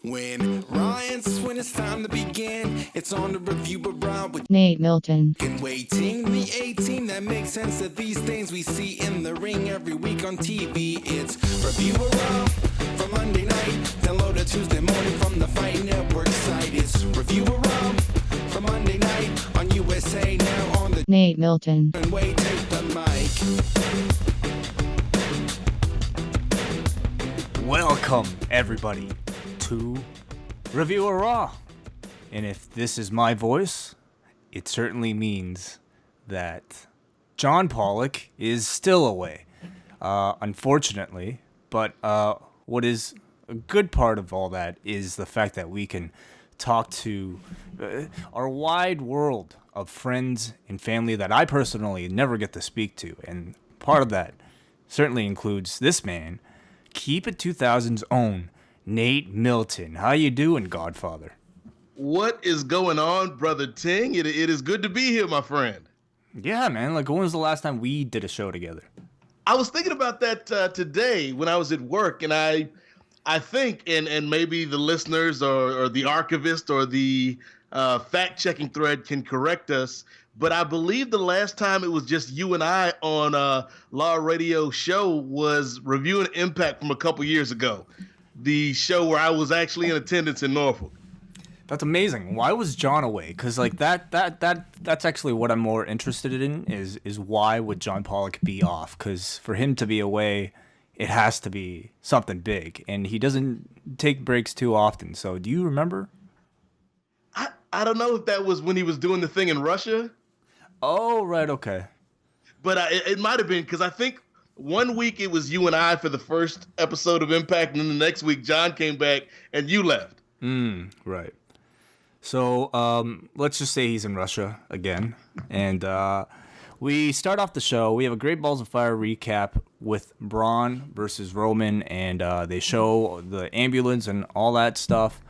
When it's time to begin, it's on the review of Raw with Nate Milton. waiting the A-team that makes sense of these things we see in the ring every week on TV. It's review of Raw from Monday night, download it Tuesday morning from the Fight Network site. It's review of Raw from Monday night on USA now on the Nate Milton. Way take the mic. Welcome everybody to Review of Raw. And if this is my voice, it certainly means that John Pollock is still away, unfortunately. But what is a good part of all that is the fact that we can talk to our wide world of friends and family that I personally never get to speak to. And part of that certainly includes this man, Keep It 2000's own Nate Milton. How you doing, Godfather? What is going on, brother Ting? It is good to be here, my friend. Yeah, man. Like, when was the last time we did a show together? I was thinking about that today when I was at work, and I think, and maybe the listeners or the archivist or the fact-checking thread can correct us, but I believe the last time it was just you and I on a Law Radio show was Reviewing Impact from a couple years ago, the show where I was actually in attendance in Norfolk. That's amazing. Why was John away? Because like that's actually what I'm more interested in is why would John Pollock be off? Because for him to be away, it has to be something big, and he doesn't take breaks too often. So do you remember? I don't know if that was when he was doing the thing in Russia. Oh, right, okay. But it might have been because I think one week it was you and I for the first episode of Impact, and then the next week John came back and you left. Right. So let's just say he's in Russia again. And we start off the show. We have a Great Balls of Fire recap with Braun versus Roman, and they show the ambulance and all that stuff.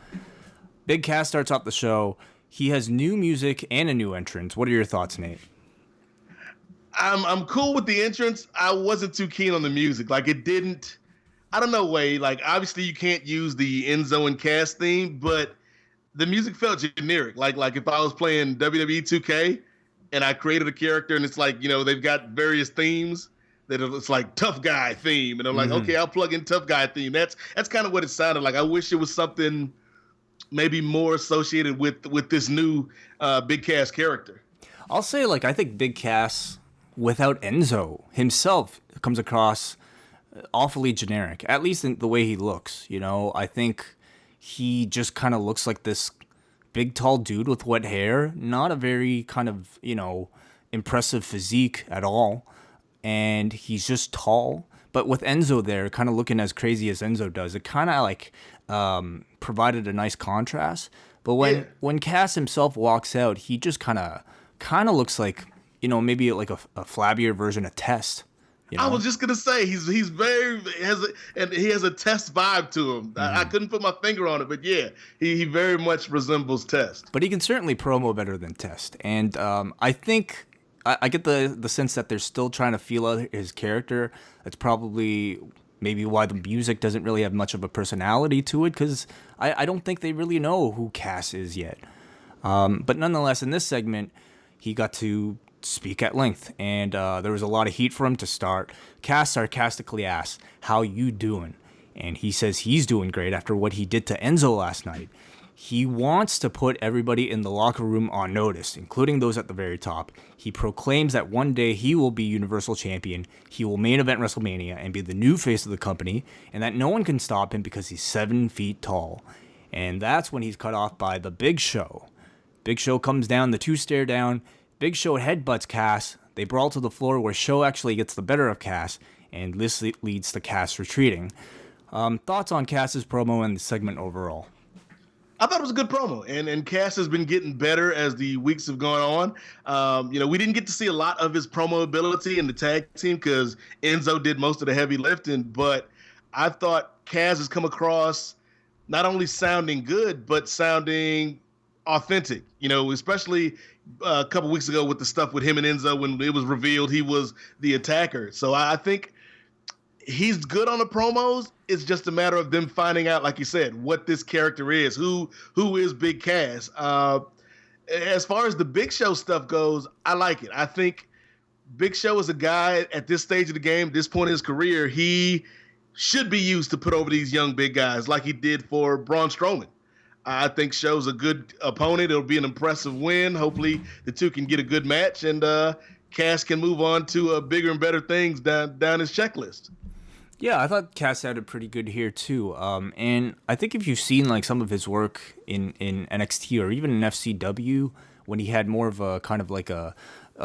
Big Cass starts off the show. He has new music and a new entrance. What are your thoughts, Nate? I'm cool with the entrance. I wasn't too keen on the music. Like, it didn't, I don't know, Wade. Like, obviously you can't use the Enzo and Cass theme, but the music felt generic. Like if I was playing WWE 2K and I created a character and it's like, you know, they've got various themes that it's like tough guy theme. And I'm like, okay, I'll plug in tough guy theme. That's kind of what it sounded like. I wish it was something maybe more associated with this new Big Cass character. I'll say, like, I think Big Cass without Enzo himself comes across awfully generic, at least in the way he looks. You know, I think he just kind of looks like this big, tall dude with wet hair, not a very kind of, you know, impressive physique at all. And he's just tall. But with Enzo there, kind of looking as crazy as Enzo does, it kind of like provided a nice contrast. But when Cass himself walks out, he just kind of looks like, you know, maybe like a flabbier version of Test. You know? I was just gonna say he has a Test vibe to him. I couldn't put my finger on it, but yeah, he very much resembles Test. But he can certainly promo better than Test, and I think I get the sense that they're still trying to feel out his character. That's probably maybe why the music doesn't really have much of a personality to it, because I don't think they really know who Cass is yet. But nonetheless, in this segment, he got to speak at length, and there was a lot of heat for him to start. Cass sarcastically asks, "How you doing?" And he says he's doing great after what he did to Enzo last night. He wants to put everybody in the locker room on notice, including those at the very top. He proclaims that one day he will be Universal Champion, he will main event WrestleMania and be the new face of the company, and that no one can stop him because he's 7 feet tall. And that's when he's cut off by the Big Show. Big Show comes down, the two stare down. Big Show headbutts Cass. They brawl to the floor where Show actually gets the better of Cass, and this leads to Cass retreating. Thoughts on Cass's promo and the segment overall? I thought it was a good promo, and Cass has been getting better as the weeks have gone on. We didn't get to see a lot of his promo ability in the tag team because Enzo did most of the heavy lifting, but I thought Cass has come across not only sounding good, but sounding authentic, especially a couple weeks ago with the stuff with him and Enzo when it was revealed he was the attacker. So I think he's good on the promos. It's just a matter of them finding out, like you said, what this character is, who is Big Cass. As far as the Big Show stuff goes, I like it. I think Big Show is a guy at this stage of the game, this point in his career, he should be used to put over these young big guys like he did for Braun Strowman. I think Show's a good opponent. It'll be an impressive win. Hopefully the two can get a good match, and Cass can move on to bigger and better things down his checklist. Yeah, I thought Cass sounded pretty good here too. And I think if you've seen like some of his work in NXT or even in FCW, when he had more of a kind of like a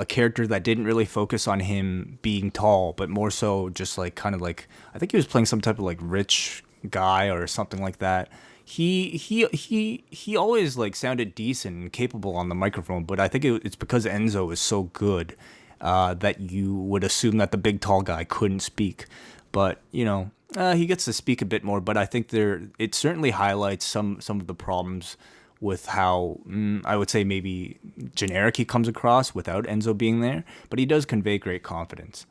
character that didn't really focus on him being tall, but more so just like kind of like, I think he was playing some type of like rich guy or something like that. He always like sounded decent and capable on the microphone, but I think it's because Enzo is so good that you would assume that the big tall guy couldn't speak. But, you know, he gets to speak a bit more, but I think it certainly highlights some of the problems with how, I would say maybe generic he comes across without Enzo being there, but he does convey great confidence.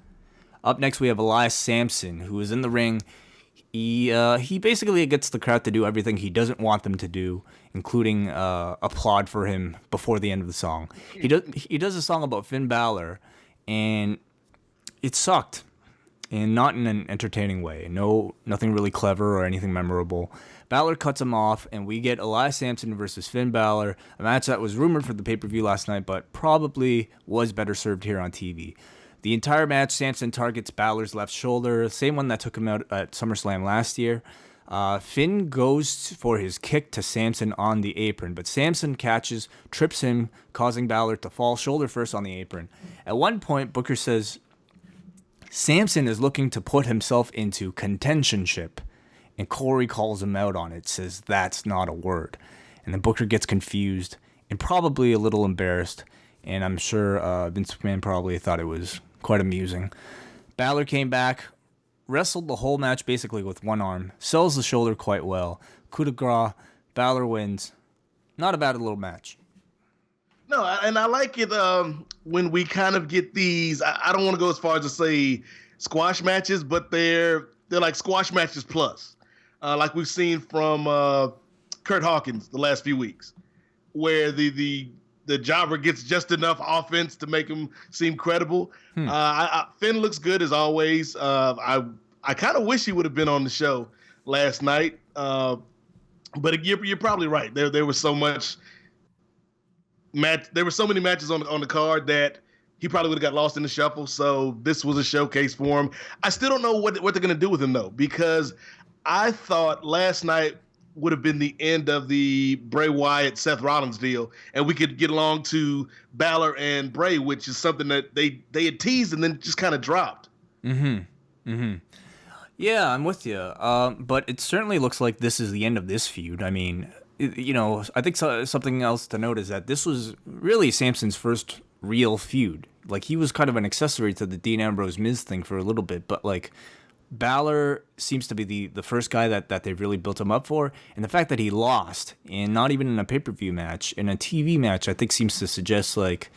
Up next, we have Elias Samson, who is in the ring. He basically gets the crowd to do everything he doesn't want them to do, including applaud for him before the end of the song. He does a song about Finn Balor, and it sucked. And not in an entertaining way. Nothing really clever or anything memorable. Balor cuts him off, and we get Elias Samson versus Finn Balor, a match that was rumored for the pay-per-view last night, but probably was better served here on TV. The entire match, Samson targets Balor's left shoulder, same one that took him out at SummerSlam last year. Finn goes for his kick to Samson on the apron, but Samson catches, trips him, causing Balor to fall shoulder first on the apron. At one point, Booker says Samson is looking to put himself into contendership, and Corey calls him out on it, says that's not a word. And then Booker gets confused and probably a little embarrassed, and I'm sure Vince McMahon probably thought it was quite amusing. Balor came back, wrestled the whole match basically with one arm, sells the shoulder quite well. Coup de grace, Balor wins. Not a bad little match. No, and I like it when we kind of get these. I don't want to go as far as to say squash matches, but they're like squash matches plus, like we've seen from Kurt Hawkins the last few weeks, where the jobber gets just enough offense to make him seem credible. Finn looks good as always. I kind of wish he would have been on the show last night, but you're probably right. There was so much. There were so many matches on the card that he probably would have got lost in the shuffle. So this was a showcase for him. I still don't know what they're going to do with him though, because I thought last night would have been the end of the Bray Wyatt Seth Rollins deal, and we could get along to Balor and Bray, which is something that they had teased and then just kind of dropped. Yeah, I'm with you. But it certainly looks like this is the end of this feud. I mean, you know, I think something else to note is that this was really Samson's first real feud. Like, he was kind of an accessory to the Dean Ambrose Miz thing for a little bit, but like Balor seems to be the first guy that they've really built him up for, and the fact that he lost, and not even in a pay-per-view match, in a TV match, I think seems to suggest, like,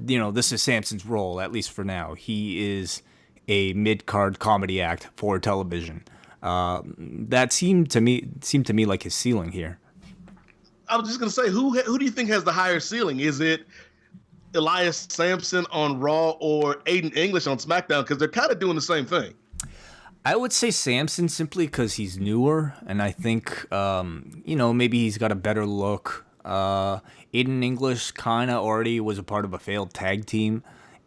you know, this is Samson's role, at least for now. He is a mid-card comedy act for television. That seemed to me like his ceiling here. I was just gonna say, who do you think has the higher ceiling? Is it Elias Samson on Raw or Aiden English on SmackDown? Because they're kind of doing the same thing. I would say Samson simply because he's newer, and I think you know, maybe he's got a better look. Aiden English kind of already was a part of a failed tag team,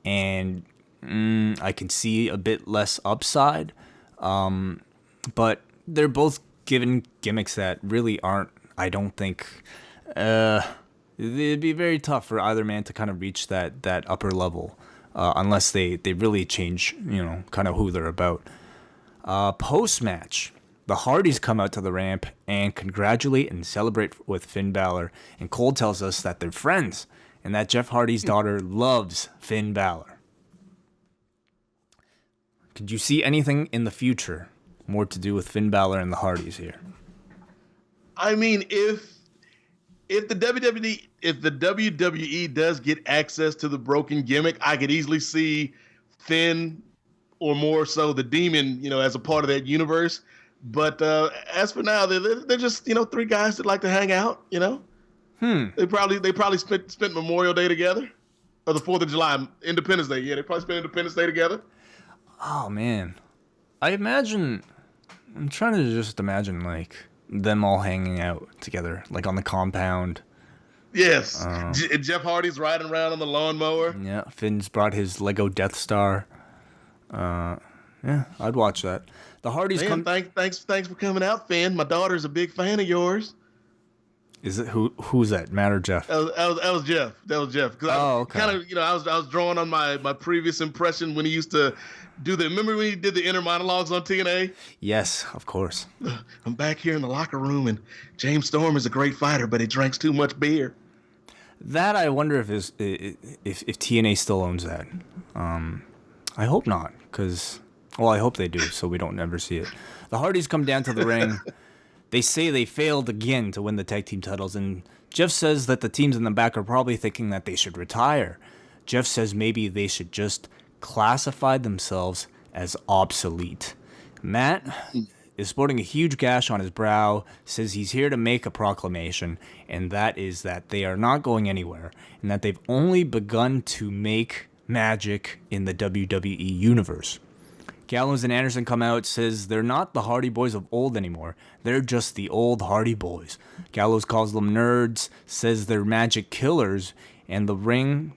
and I can see a bit less upside. But they're both given gimmicks that really aren't. I don't think it'd be very tough for either man to kind of reach that upper level unless they really change, you know, kind of who they're about. Post-match, the Hardys come out to the ramp and congratulate and celebrate with Finn Balor. And Cole tells us that they're friends and that Jeff Hardy's daughter loves Finn Balor. Could you see anything in the future more to do with Finn Balor and the Hardys here? I mean, if the WWE does get access to the broken gimmick, I could easily see Finn or more so the Demon, as a part of that universe. But as for now, they're just three guys that like to hang out. They probably spent Memorial Day together, or the 4th of July, Independence Day. Yeah, they probably spent Independence Day together. Oh man, I'm trying to just imagine like them all hanging out together, like on the compound. Yes, Jeff Hardy's riding around on the lawnmower. Yeah, Finn's brought his Lego Death Star. Yeah, I'd watch that. The Hardys come. Thanks for coming out, Finn. My daughter's a big fan of yours. Is it who's that? Matt or Jeff? That was Jeff. That was Jeff. Okay. Kind of, I was drawing on my previous impression when he used to do the. Remember when he did the inner monologues on TNA? Yes, of course. I'm back here in the locker room, and James Storm is a great fighter, but he drinks too much beer. That I wonder if TNA still owns that. I hope not, because I hope they do, so we don't ever see it. The Hardys come down to the ring. They say they failed again to win the tag team titles, and Jeff says that the teams in the back are probably thinking that they should retire. Jeff says maybe they should just classify themselves as obsolete. Matt is sporting a huge gash on his brow, says he's here to make a proclamation, and that is that they are not going anywhere, and that they've only begun to make magic in the WWE universe. Gallows and Anderson come out, says they're not the Hardy Boys of old anymore. They're just the old Hardy Boys. Gallows calls them nerds, says they're magic killers, and the ring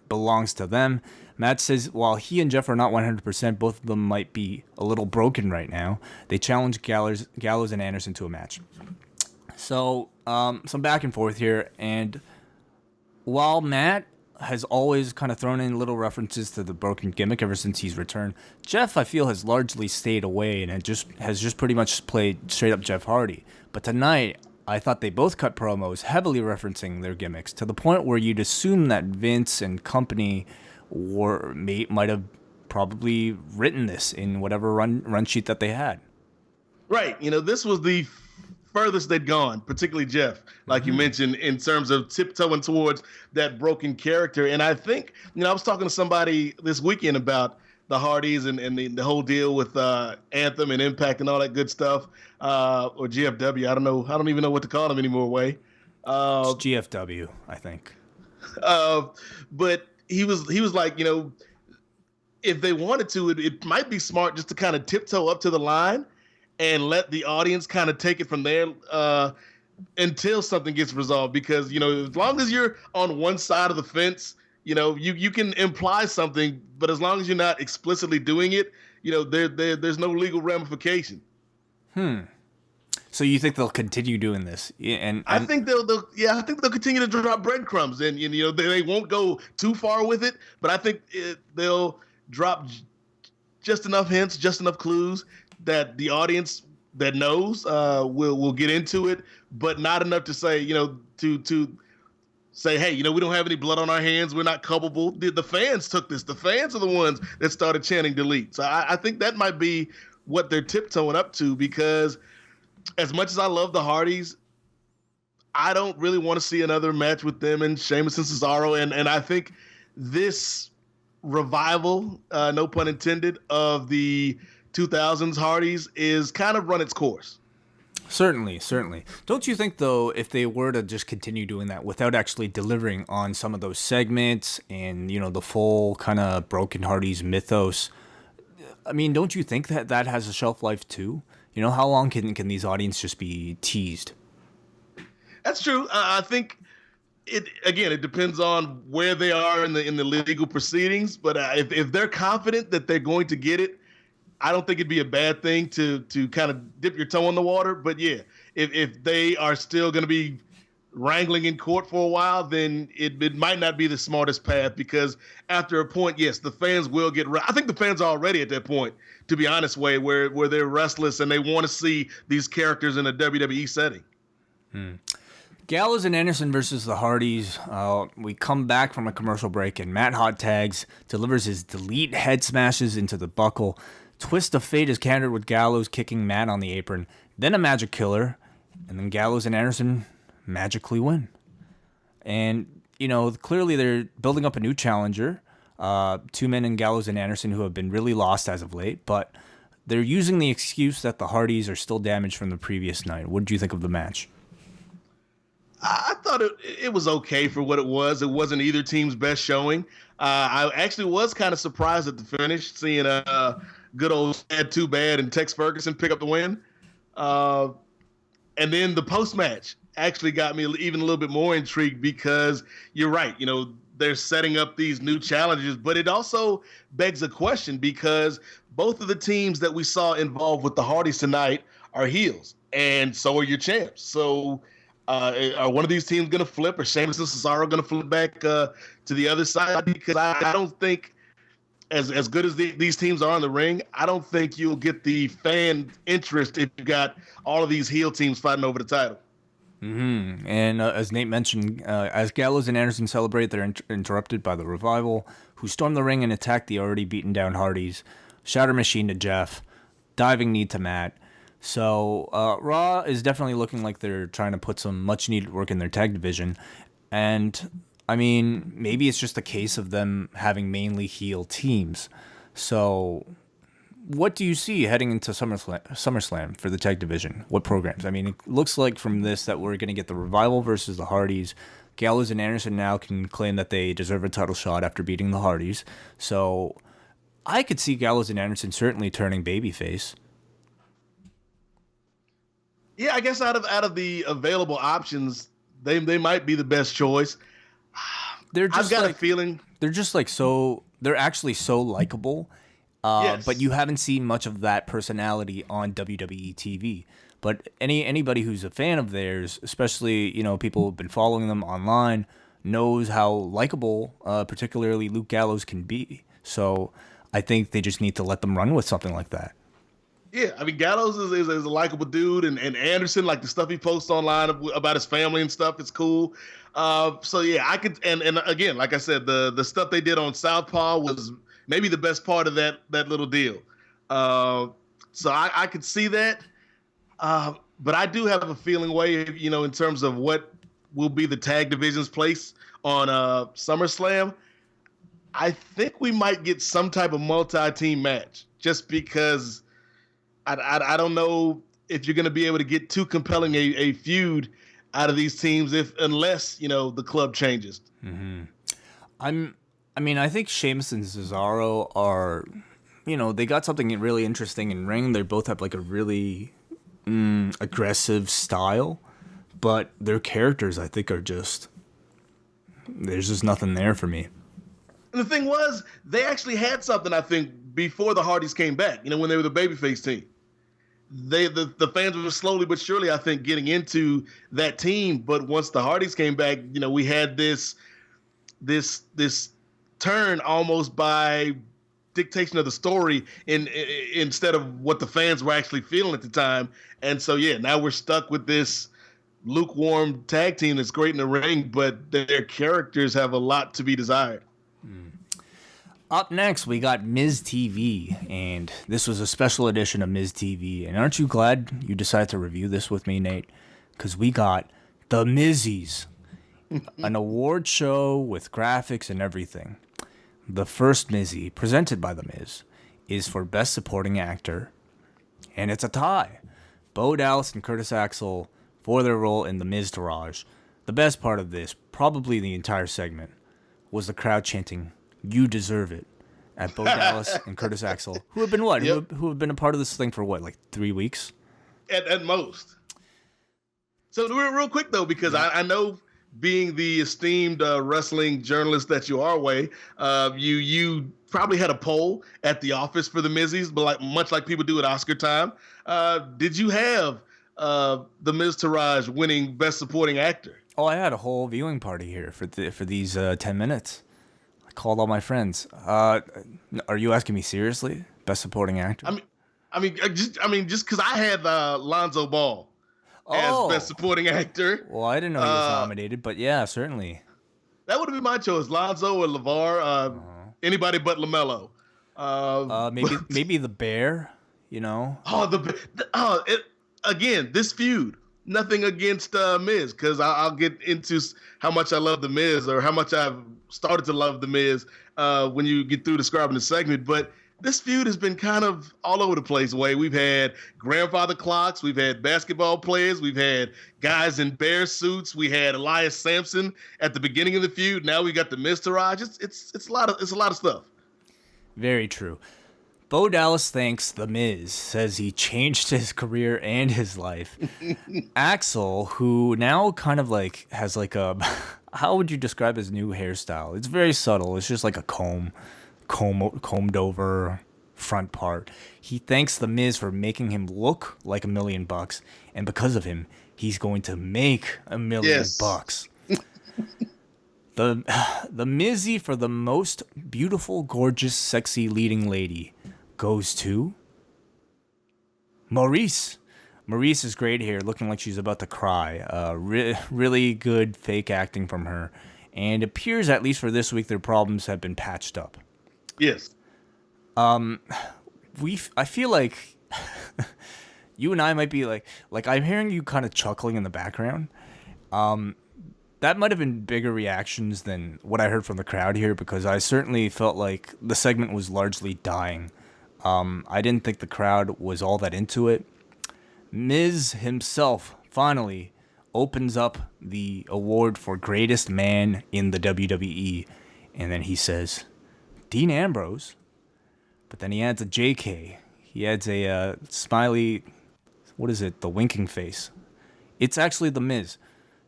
belongs to them. Matt says while he and Jeff are not 100%, both of them might be a little broken right now. They challenge Gallows and Anderson to a match. So, some back and forth here, and while Matt has always kind of thrown in little references to the broken gimmick ever since he's returned, Jeff, I feel, has largely stayed away and has just pretty much played straight up Jeff Hardy. But tonight, I thought they both cut promos heavily referencing their gimmicks to the point where you'd assume that Vince and company might have probably written this in whatever run sheet that they had. Right. This was the furthest they'd gone, particularly Jeff, like you mentioned, in terms of tiptoeing towards that broken character. And I think, I was talking to somebody this weekend about the Hardys and the whole deal with Anthem and Impact and all that good stuff, or GFW. I don't even know what to call them anymore, Way. It's GFW, I think. But he was like, if they wanted to, it might be smart just to kind of tiptoe up to the line and let the audience kind of take it from there until something gets resolved. Because, as long as you're on one side of the fence, you can imply something, but as long as you're not explicitly doing it, there's no legal ramification. So you think they'll continue doing this? And I think they'll continue to drop breadcrumbs, and they won't go too far with it, but I think they'll drop just enough hints, just enough clues that the audience that knows will get into it, but not enough to say, to say, hey, we don't have any blood on our hands. We're not culpable. The fans took this. The fans are the ones that started chanting delete. So I think that might be what they're tiptoeing up to, because as much as I love the Hardys, I don't really want to see another match with them and Sheamus and Cesaro. And I think this revival, no pun intended, of the 2000s Hardys is kind of run its course. Certainly. Don't you think, though, if they were to just continue doing that without actually delivering on some of those segments and, the full kind of Broken Hardys mythos, I mean, don't you think that has a shelf life too? How long can these audiences just be teased? That's true. I think it depends on where they are in the legal proceedings. But if they're confident that they're going to get it, I don't think it'd be a bad thing to kind of dip your toe in the water. But yeah, if they are still going to be wrangling in court for a while, then it might not be the smartest path, because after a point, yes, the fans will get. I think the fans are already at that point, to be honest, where they're restless and they want to see these characters in a WWE setting. Gallows and Anderson versus the Hardys. We come back from a commercial break, and Matt hot tags, delivers his delete head smashes into the buckle. Twist of Fate is countered with Gallows kicking Matt on the apron, then a magic killer, and then Gallows and Anderson magically win. And, clearly they're building up a new challenger. Two men in Gallows and Anderson who have been really lost as of late, but they're using the excuse that the Hardys are still damaged from the previous night. What did you think of the match? I thought it was okay for what it was. It wasn't either team's best showing. I actually was kind of surprised at the finish, seeing good old Sad Too Bad and Tex Ferguson pick up the win. And then the post-match actually got me even a little bit more intrigued because you're right. You know, they're setting up these new challenges, but it also begs a question because both of the teams that we saw involved with the Hardys tonight are heels, and so are your champs. So are one of these teams going to flip, or Sheamus and Cesaro going to flip back to the other side? Because I don't think, as good as these teams are in the ring, I don't think you'll get the fan interest if you got all of these heel teams fighting over the title. Mm-hmm. And as Nate mentioned, as Gallows and Anderson celebrate, they're interrupted by the Revival, who storm the ring and attack the already beaten down Hardys. Shatter Machine to Jeff, diving knee to Matt. So Raw is definitely looking like they're trying to put some much needed work in their tag division. And I mean, maybe it's just a case of them having mainly heel teams. So what do you see heading into SummerSlam for the tag division? What programs? I mean, it looks like from this that we're going to get the Revival versus the Hardys. Gallows and Anderson now can claim that they deserve a title shot after beating the Hardys. So I could see Gallows and Anderson certainly turning babyface. Yeah, I guess out of the available options, they might be the best choice. I've got a feeling they're just like they're actually so likable. Yes. But you haven't seen much of that personality on WWE TV. But anybody who's a fan of theirs, especially people who've been following them online, knows how likable, particularly Luke Gallows, can be. So I think they just need to let them run with something like that. Yeah, I mean, Gallows is a likable dude, and Anderson, like the stuff he posts online about his family and stuff, it's cool. So yeah, I could, and again, like I said, the stuff they did on Southpaw was maybe the best part of that little deal. So I could see that, but I do have a feeling in terms of what will be the tag division's place on SummerSlam. I think we might get some type of multi-team match, just because I don't know if you're going to be able to get too compelling a feud out of these teams unless the club changes. Mm-hmm. I think Sheamus and Cesaro are, they got something really interesting in ring. They both have like a really aggressive style, but their characters, I think, are there's just nothing there for me. And the thing was, they actually had something, I think, before the Hardys came back, when they were the babyface team. The fans were slowly but surely, I think, getting into that team. But once the Hardys came back, we had this turn almost by dictation of the story instead of what the fans were actually feeling at the time. And so, yeah, now we're stuck with this lukewarm tag team that's great in the ring, but their characters have a lot to be desired. Up next, we got Miz TV, and this was a special edition of Miz TV. And aren't you glad you decided to review this with me, Nate? Because we got the Mizzies, an award show with graphics and everything. The first Mizzie, presented by The Miz, is for Best Supporting Actor, and it's a tie. Bo Dallas and Curtis Axel for their role in The Miztourage. The best part of this, probably the entire segment, was the crowd chanting, "You deserve it," at Bo Dallas and Curtis Axel, who have been Yep. who have been a part of this thing for like 3 weeks? At most. So real quick, though, because I know being the esteemed wrestling journalist that you are, Way, you probably had a poll at the office for the Mizzies, but much like people do at Oscar time. Did you have the Miztourage winning Best Supporting Actor? Oh, I had a whole viewing party here for these 10 minutes. I called all my friends. Are you asking me seriously? Best Supporting Actor? Just because I had Lonzo Ball as Best Supporting Actor. Well, I didn't know he was nominated, but yeah, certainly. That would have been my choice, Lonzo or LeVar. Anybody but LaMelo. Maybe the Bear. Again, this feud. nothing against Miz, because I'll get into how much I love the Miz, or how much I've started to love the Miz when you get through describing the segment. But this feud has been kind of all over the place. We've had grandfather clocks, we've had basketball players, we've had guys in bear suits, we had Elias Sampson at the beginning of the feud. Now we got the Miz Taraj. It's a lot of stuff. Very true. Bo Dallas thanks The Miz, says he changed his career and his life. Axel, who now kind of like has like a, how would you describe his new hairstyle? It's very subtle. It's just like a combed over front part. He thanks The Miz for making him look like $1 million, and because of him, he's going to make $1 million. The MIZZIE for the most beautiful, gorgeous, sexy leading lady goes to Maurice. Maurice is great here, looking like she's about to cry. Really good fake acting from her. And it appears, at least for this week, their problems have been patched up. Yes. I feel like you and I might be like I'm hearing you kind of chuckling in the background. That might have been bigger reactions than what I heard from the crowd here, because I certainly felt like the segment was largely dying. I didn't think the crowd was all that into it. Miz himself finally opens up the award for greatest man in the WWE, and then he says, Dean Ambrose, but then he adds a JK. He adds a smiley, what is it, the winking face. It's actually The Miz.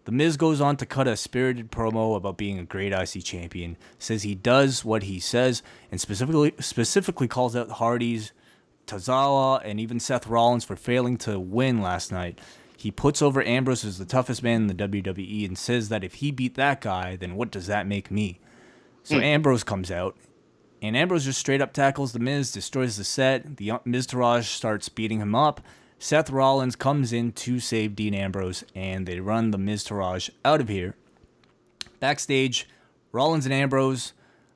The Miz goes on to cut a spirited promo about being a great IC champion, says he does what he says, and specifically calls out Hardy's, Tozawa, and even Seth Rollins for failing to win last night. He puts over Ambrose as the toughest man in the WWE and says that if he beat that guy, then what does that make me? So Ambrose comes out, and Ambrose just straight up tackles The Miz, destroys the set. The Miz Taraj starts beating him up. Seth Rollins comes in to save Dean Ambrose, and they run the Miz Taraj out of here. Backstage, Rollins and Ambrose.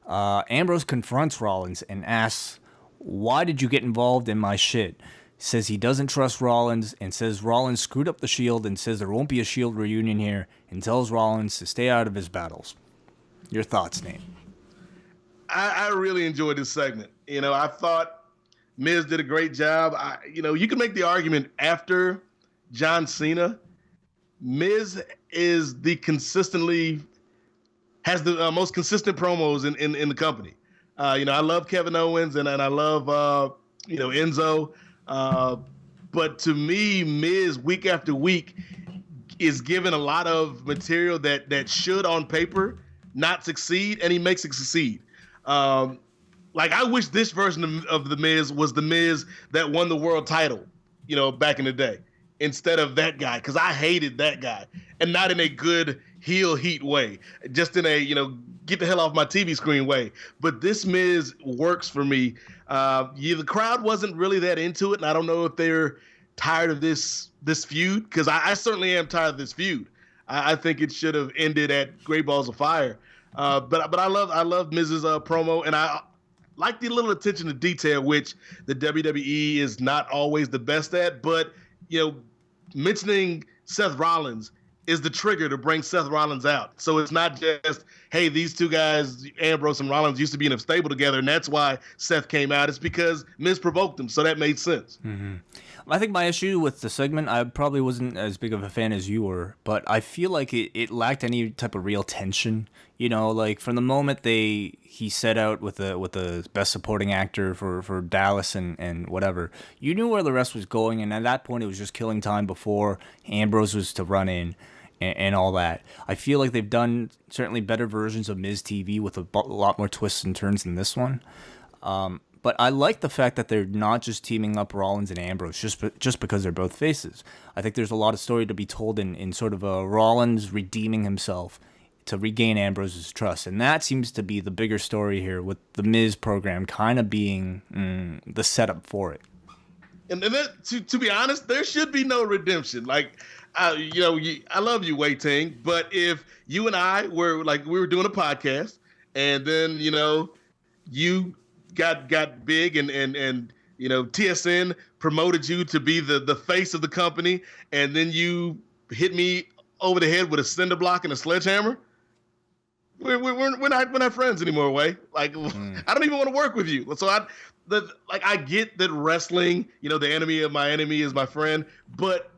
Ambrose confronts Rollins and asks, why did you get involved in my shit? Says he doesn't trust Rollins, and says Rollins screwed up the Shield, and says there won't be a Shield reunion here, and tells Rollins to stay out of his battles. Your thoughts, Nate? I really enjoyed this segment. I thought Miz did a great job. You can make the argument after John Cena, Miz is has the most consistent promos in the company. I love Kevin Owens and I love Enzo, but to me, Miz week after week is given a lot of material that should on paper not succeed, and he makes it succeed. I wish this version of the Miz was the Miz that won the world title, back in the day, instead of that guy, because I hated that guy, and not in a good heel heat way, just in a get the hell off my TV screen way. But this Miz works for me. The crowd wasn't really that into it, and I don't know if they're tired of this feud, because I certainly am tired of this feud. I think it should have ended at Great Balls of Fire. But I love Miz's promo, and I like the little attention to detail, which the WWE is not always the best at. But mentioning Seth Rollins is the trigger to bring Seth Rollins out. So it's not just, hey, these two guys, Ambrose and Rollins, used to be in a stable together, and that's why Seth came out. It's because Miz provoked him, so that made sense. Mm-hmm. I think my issue with the segment, I probably wasn't as big of a fan as you were, but I feel like it lacked any type of real tension. From the moment he set out with the best supporting actor for Dallas and whatever, you knew where the rest was going, and at that point it was just killing time before Ambrose was to run in and all that. I feel like they've done certainly better versions of Miz TV with a lot more twists and turns than this one. But I like the fact that they're not just teaming up Rollins and Ambrose just because they're both faces. I think there's a lot of story to be told in sort of a Rollins redeeming himself to regain Ambrose's trust. And that seems to be the bigger story here, with the Miz program kind of being the setup for it. And then, to be honest, there should be no redemption. I love you, Wai Ting, but if you and I were we were doing a podcast, and then you got big and TSN promoted you to be the face of the company, and then you hit me over the head with a cinder block and a sledgehammer, we're not friends anymore, Way. Like, I don't even want to work with you. So I get that wrestling, the enemy of my enemy is my friend, but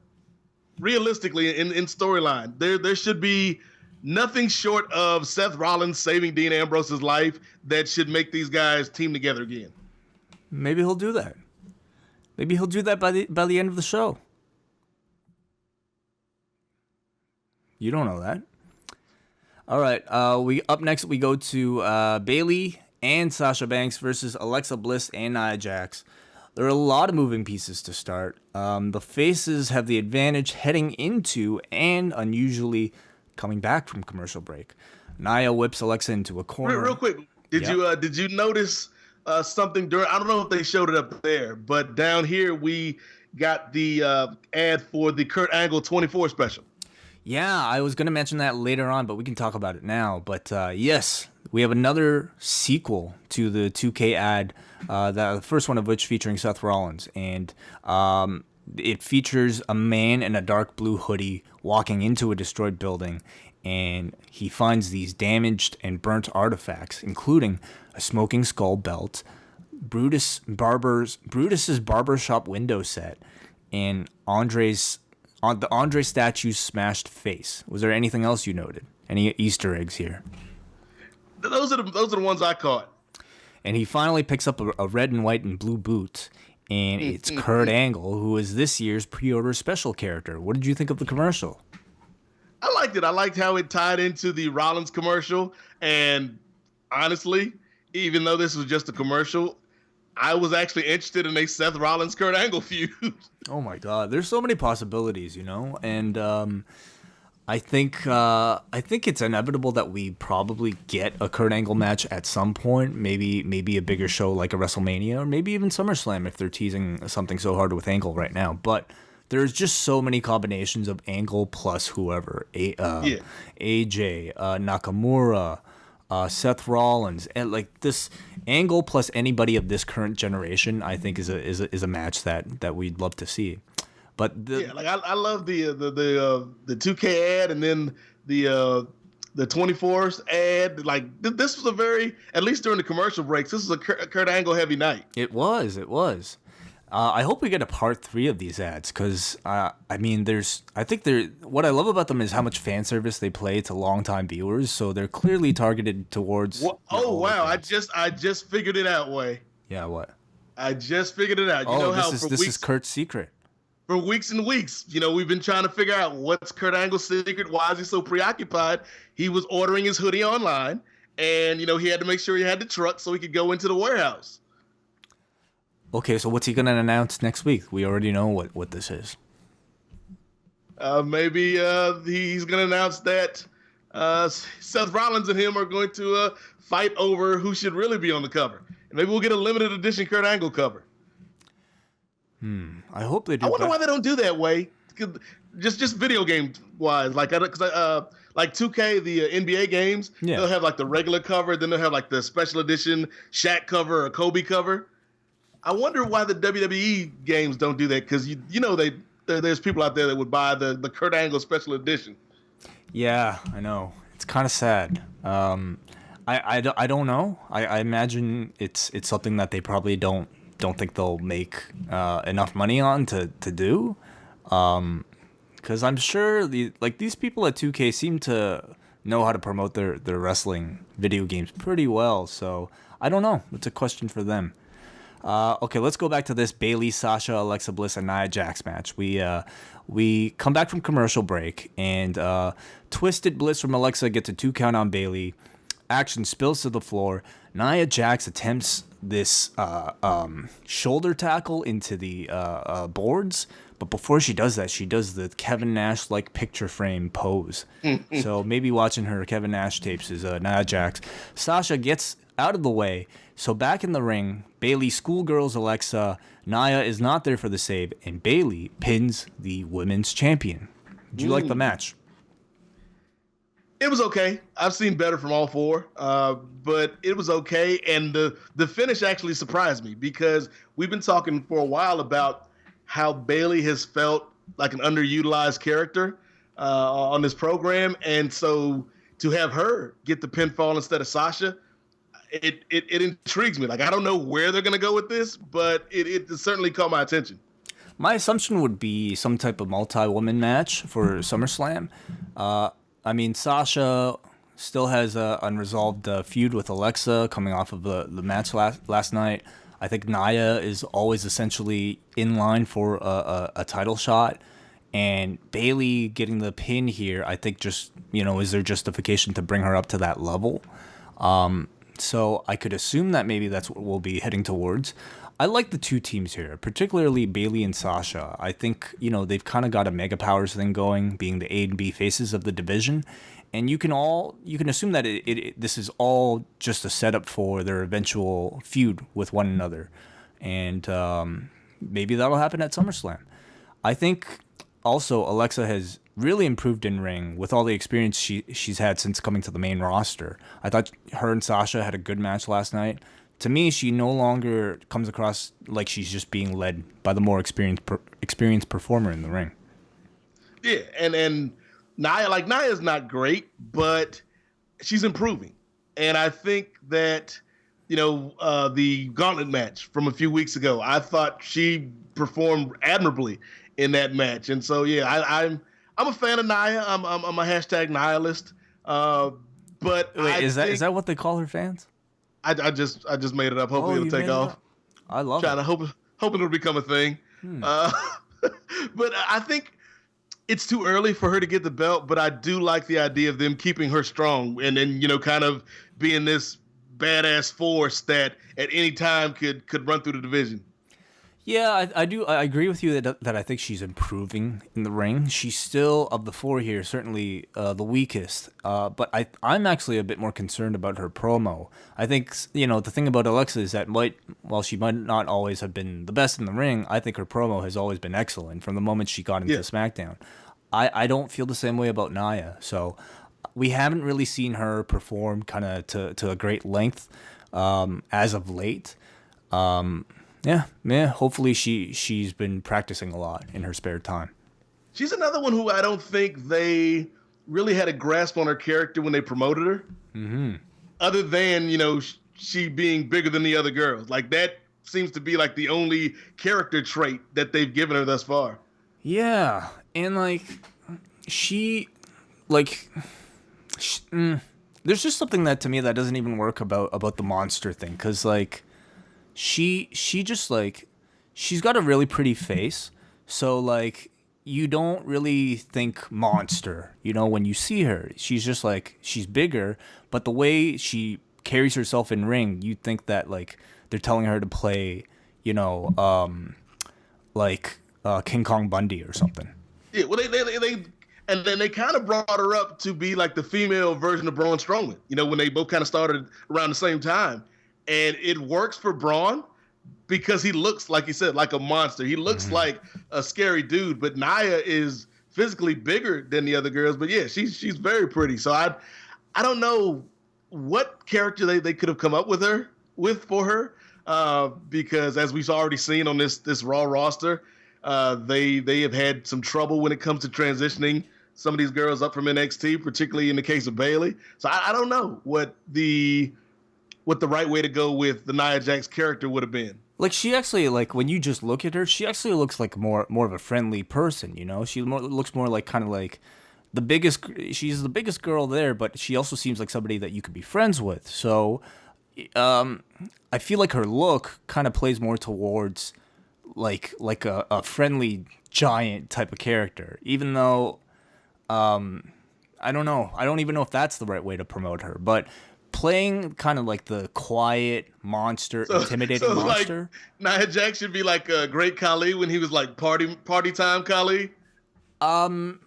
realistically, in storyline, there should be nothing short of Seth Rollins saving Dean Ambrose's life that should make these guys team together again. Maybe he'll do that. Maybe he'll do that by the end of the show. You don't know that. All right. Up next we go to Bayley and Sasha Banks versus Alexa Bliss and Nia Jax. There are a lot of moving pieces to start. The faces have the advantage heading into and unusually coming back from commercial break. Nia whips Alexa into a corner. Real quick, did you notice something during? I don't know if they showed it up there, but down here we got the ad for the Kurt Angle 24 special. Yeah, I was going to mention that later on, but we can talk about it now. But yes, we have another sequel to the 2K ad, the first one of which featuring Seth Rollins. And it features a man in a dark blue hoodie walking into a destroyed building, and he finds these damaged and burnt artifacts, including a smoking skull belt, Brutus's barbershop window set, and the Andre statue's smashed face. Was there anything else you noted? Any Easter eggs here? Those are the ones I caught. And he finally picks up a red and white and blue boot, and it's Kurt Angle, who is this year's pre-order special character. What did you think of the commercial? I liked it. I liked how it tied into the Rollins commercial. And honestly, even though this was just a commercial, I was actually interested in a Seth Rollins Kurt Angle feud. Oh my God, there's so many possibilities, and I think it's inevitable that we probably get a Kurt Angle match at some point. Maybe a bigger show like a WrestleMania, or maybe even SummerSlam if they're teasing something so hard with Angle right now. But there's just so many combinations of Angle plus whoever, AJ, Nakamura. Seth Rollins, and like this Angle plus anybody of this current generation, I think is a match that we'd love to see. But I love the 2K ad, and then the 24's ad. Like this was a very, at least during the commercial breaks, this was a Kurt Angle heavy night. It was. I hope we get a part 3 of these ads, because what I love about them is how much fan service they play to longtime viewers. So they're clearly targeted towards. Wow! I just figured it out. Way. Yeah. What? I just figured it out. This is Kurt's secret. For weeks and weeks, we've been trying to figure out what's Kurt Angle's secret. Why is he so preoccupied? He was ordering his hoodie online, and he had to make sure he had the truck so he could go into the warehouse. Okay, so what's he gonna announce next week? We already know what this is. Maybe he's gonna announce that Seth Rollins and him are going to fight over who should really be on the cover. And maybe we'll get a limited edition Kurt Angle cover. I hope they do. I wonder why they don't do that way. Just video game wise, like 2K, the NBA games, they'll have like the regular cover, then they'll have like the special edition Shaq cover or Kobe cover. I wonder why the WWE games don't do that, because there's people out there that would buy the Kurt Angle special edition. Yeah, I know. It's kind of sad. I don't know. I imagine it's something that they probably don't think they'll make enough money on to do. Because I'm sure these people at 2K seem to know how to promote their wrestling video games pretty well. So I don't know. It's a question for them. Okay, let's go back to this Bayley, Sasha, Alexa Bliss, and Nia Jax match. We come back from commercial break, and Twisted Bliss from Alexa gets a 2 count on Bayley. Action spills to the floor. Nia Jax attempts this shoulder tackle into the boards, but before she does that, she does the Kevin Nash-like picture frame pose. So maybe watching her Kevin Nash tapes is Nia Jax. Sasha gets out of the way. So back in the ring, Bayley schoolgirls Alexa. Nia is not there for the save, and Bayley pins the women's champion. Did you like the match? It was okay. I've seen better from all four, but it was okay. And the finish actually surprised me, because we've been talking for a while about how Bayley has felt like an underutilized character. on this program, and so to have her get the pinfall instead of Sasha, it intrigues me. Like, I don't know where they're gonna go with this, but it certainly caught my attention. My assumption would be some type of multi-woman match for SummerSlam. I mean, Sasha still has a unresolved feud with Alexa coming off of the match last night. I think Nia is always essentially in line for a title shot. And Bayley getting the pin here, I think just, is there justification to bring her up to that level? So I could assume that maybe that's what we'll be heading towards. I like the two teams here, particularly Bayley and Sasha. I think, they've kind of got a mega powers thing going, being the A and B faces of the division. And you can assume that this is all just a setup for their eventual feud with one another. And maybe that'll happen at SummerSlam. I think also Alexa has really improved in ring with all the experience she's had since coming to the main roster. I thought her and Sasha had a good match last night. To me, she no longer comes across like she's just being led by the more experienced performer in the ring. Yeah, and Nia's not great, but she's improving. And I think that, the gauntlet match from a few weeks ago, I thought she performed admirably in that match. And so, yeah, I'm a fan of Nia. I'm a hashtag nihilist. But wait, is that what they call her fans? I just made it up. Hopefully it'll take off. I love it. Hoping it'll become a thing. But I think it's too early for her to get the belt, but I do like the idea of them keeping her strong and then, kind of being this badass force that at any time could run through the division. Yeah, I do. I agree with you that I think she's improving in the ring. She's still, of the four here, certainly the weakest. But I'm actually a bit more concerned about her promo. I think, the thing about Alexa is that while she might not always have been the best in the ring, I think her promo has always been excellent from the moment she got into SmackDown. I don't feel the same way about Nia. So we haven't really seen her perform kind of to a great length as of late. Yeah. Hopefully she's been practicing a lot in her spare time. She's another one who I don't think they really had a grasp on her character when they promoted her. Mm-hmm. Other than, she being bigger than the other girls. Like, that seems to be like the only character trait that they've given her thus far. Yeah. And there's just something that to me that doesn't even work about the monster thing. 'Cause she just she's got a really pretty face. So you don't really think monster, when you see her. She's just she's bigger, but the way she carries herself in ring, you think that they're telling her to play, King Kong Bundy or something. Yeah, well and then they kind of brought her up to be like the female version of Braun Strowman, when they both kind of started around the same time. And it works for Braun because he looks, like you said, like a monster. He looks like a scary dude, but Nia is physically bigger than the other girls. But yeah, she's very pretty. So I don't know what character they could have come up with for her, because as we've already seen on this Raw roster, they have had some trouble when it comes to transitioning some of these girls up from NXT, particularly in the case of Bayley. So I don't know what the right way to go with the Nia Jax character would have been. She actually, when you just look at her, she actually looks like more of a friendly person, She looks more the biggest, she's the biggest girl there, but she also seems like somebody that you could be friends with. So, I feel like her look kind of plays more towards, a friendly giant type of character, even though, I don't know. I don't even know if that's the right way to promote her, but playing kind of the quiet monster, intimidating monster. Nia Jax should be like a great Khali when he was party time Khali.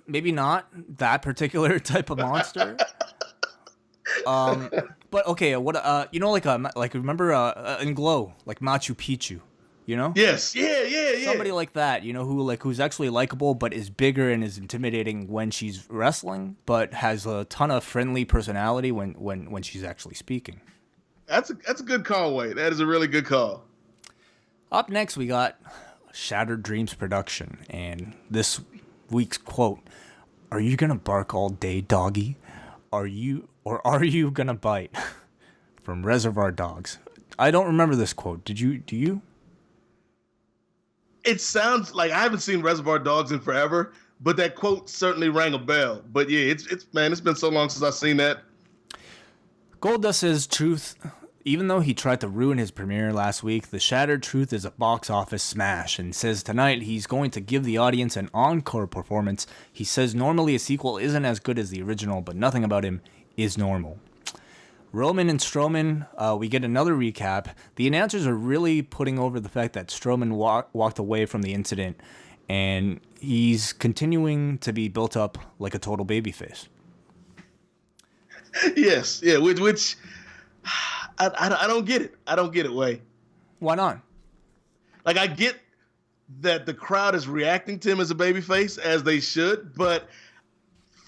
Maybe not that particular type of monster. But okay, what remember in Glow, Machu Picchu, Yes, yeah. Somebody like that, who's actually likable but is bigger and is intimidating when she's wrestling, but has a ton of friendly personality when she's actually speaking. That's a good call, Wade. That is a really good call. Up next, we got Shattered Dreams production, and this week's quote: Are you gonna bark all day, doggy? Are you gonna bite? From Reservoir Dogs. I don't remember this quote. Do you? It sounds like I haven't seen Reservoir Dogs in forever, but that quote certainly rang a bell. But yeah, it's been so long since I've seen that. Goldust says Truth, even though he tried to ruin his premiere last week, the Shattered Truth is a box office smash, and says tonight he's going to give the audience an encore performance. He says normally a sequel isn't as good as the original, but nothing about him is normal. Roman and Strowman, we get another recap. The announcers are really putting over the fact that Strowman walked away from the incident, and he's continuing to be built up like a total babyface. Yes, yeah, which I don't get it. I don't get it, Way. Why not? Like, I get that the crowd is reacting to him as a babyface, as they should, but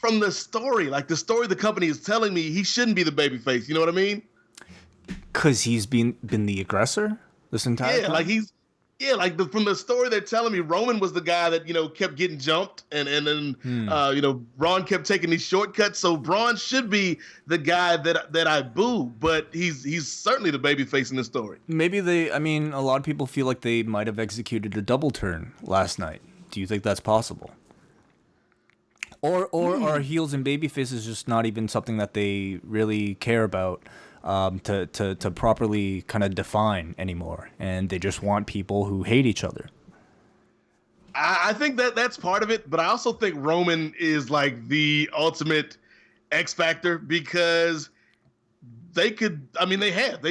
from the story, like the story the company is telling me, he shouldn't be the babyface. You know what I mean? Because he's been the aggressor this entire time? From the story they're telling me, Roman was the guy that, kept getting jumped, and then Braun kept taking these shortcuts. So Braun should be the guy that I boo, but he's certainly the babyface in this story. Maybe a lot of people feel like they might have executed a double turn last night. Do you think that's possible? Or are heels and babyfaces just not even something that they really care about to properly kind of define anymore, and they just want people who hate each other? I think that's part of it, but I also think Roman is like the ultimate X factor, because they've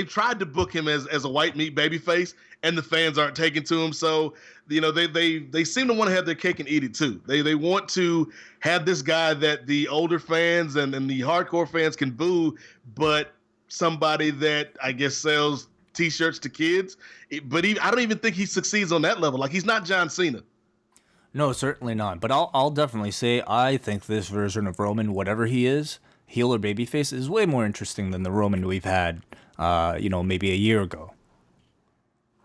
tried to book him as a white meat babyface, and the fans aren't taking to him. So, they seem to want to have their cake and eat it too. They want to have this guy that the older fans and the hardcore fans can boo, but somebody that I guess sells T-shirts to kids. But I don't even think he succeeds on that level. Like, he's not John Cena. No, certainly not. But I'll definitely say I think this version of Roman, whatever he is, heel or babyface, is way more interesting than the Roman we've had, maybe a year ago.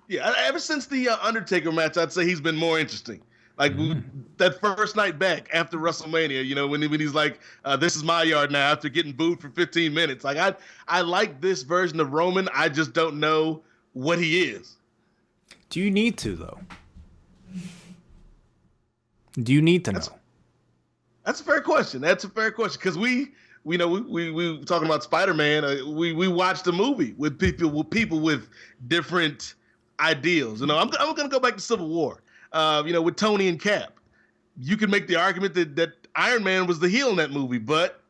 Yeah, ever since the Undertaker match, I'd say he's been more interesting. Like, that first night back after WrestleMania, when he's like, this is my yard now, after getting booed for 15 minutes. Like, I like this version of Roman. I just don't know what he is. Do you need to, though? Do you need to know? That's a fair question. Because we talking about Spider-Man. We watched a movie with people with different ideals. I'm going to go back to Civil War. With Tony and Cap, you can make the argument that Iron Man was the heel in that movie, but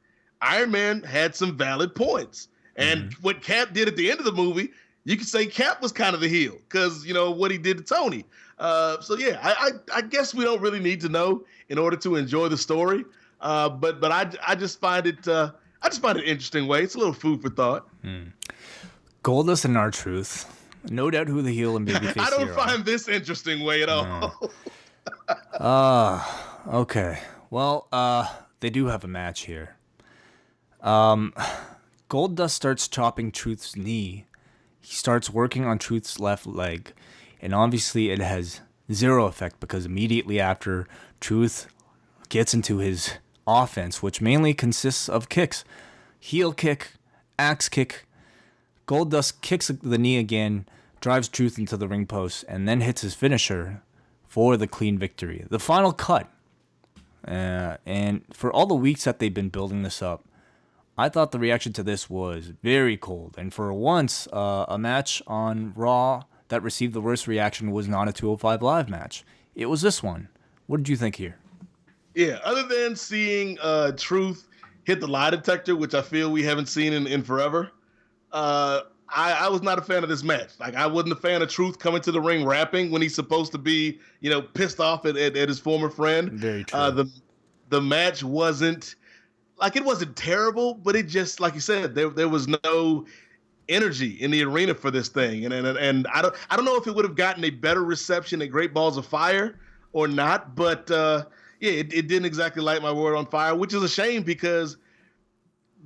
Iron Man had some valid points. And what Cap did at the end of the movie, you could say Cap was kind of the heel because, what he did to Tony. I guess we don't really need to know in order to enjoy the story. But I just find it an interesting way. It's a little food for thought. Goldust and R-Truth. No doubt who the heel and babyface I don't find this interesting way at all. Okay. Well, they do have a match here. Goldust starts chopping Truth's knee. He starts working on Truth's left leg, and obviously it has zero effect because immediately after, Truth gets into his offense, which mainly consists of kicks. Heel kick, axe kick. Goldust kicks the knee again, drives Truth into the ring post, and then hits his finisher for the clean victory. The final cut. And for all the weeks that they've been building this up, I thought the reaction to this was very cold. And for once, a match on Raw that received the worst reaction was not a 205 Live match. It was this one. What did you think here? Yeah, other than seeing Truth hit the lie detector, which I feel we haven't seen in forever, I was not a fan of this match. Like, I wasn't a fan of Truth coming to the ring rapping when he's supposed to be, pissed off at his former friend. Very true. The match wasn't terrible, but it just, like you said, there was no energy in the arena for this thing. And I don't know if it would have gotten a better reception at Great Balls of Fire or not, but it didn't exactly light my world on fire, which is a shame because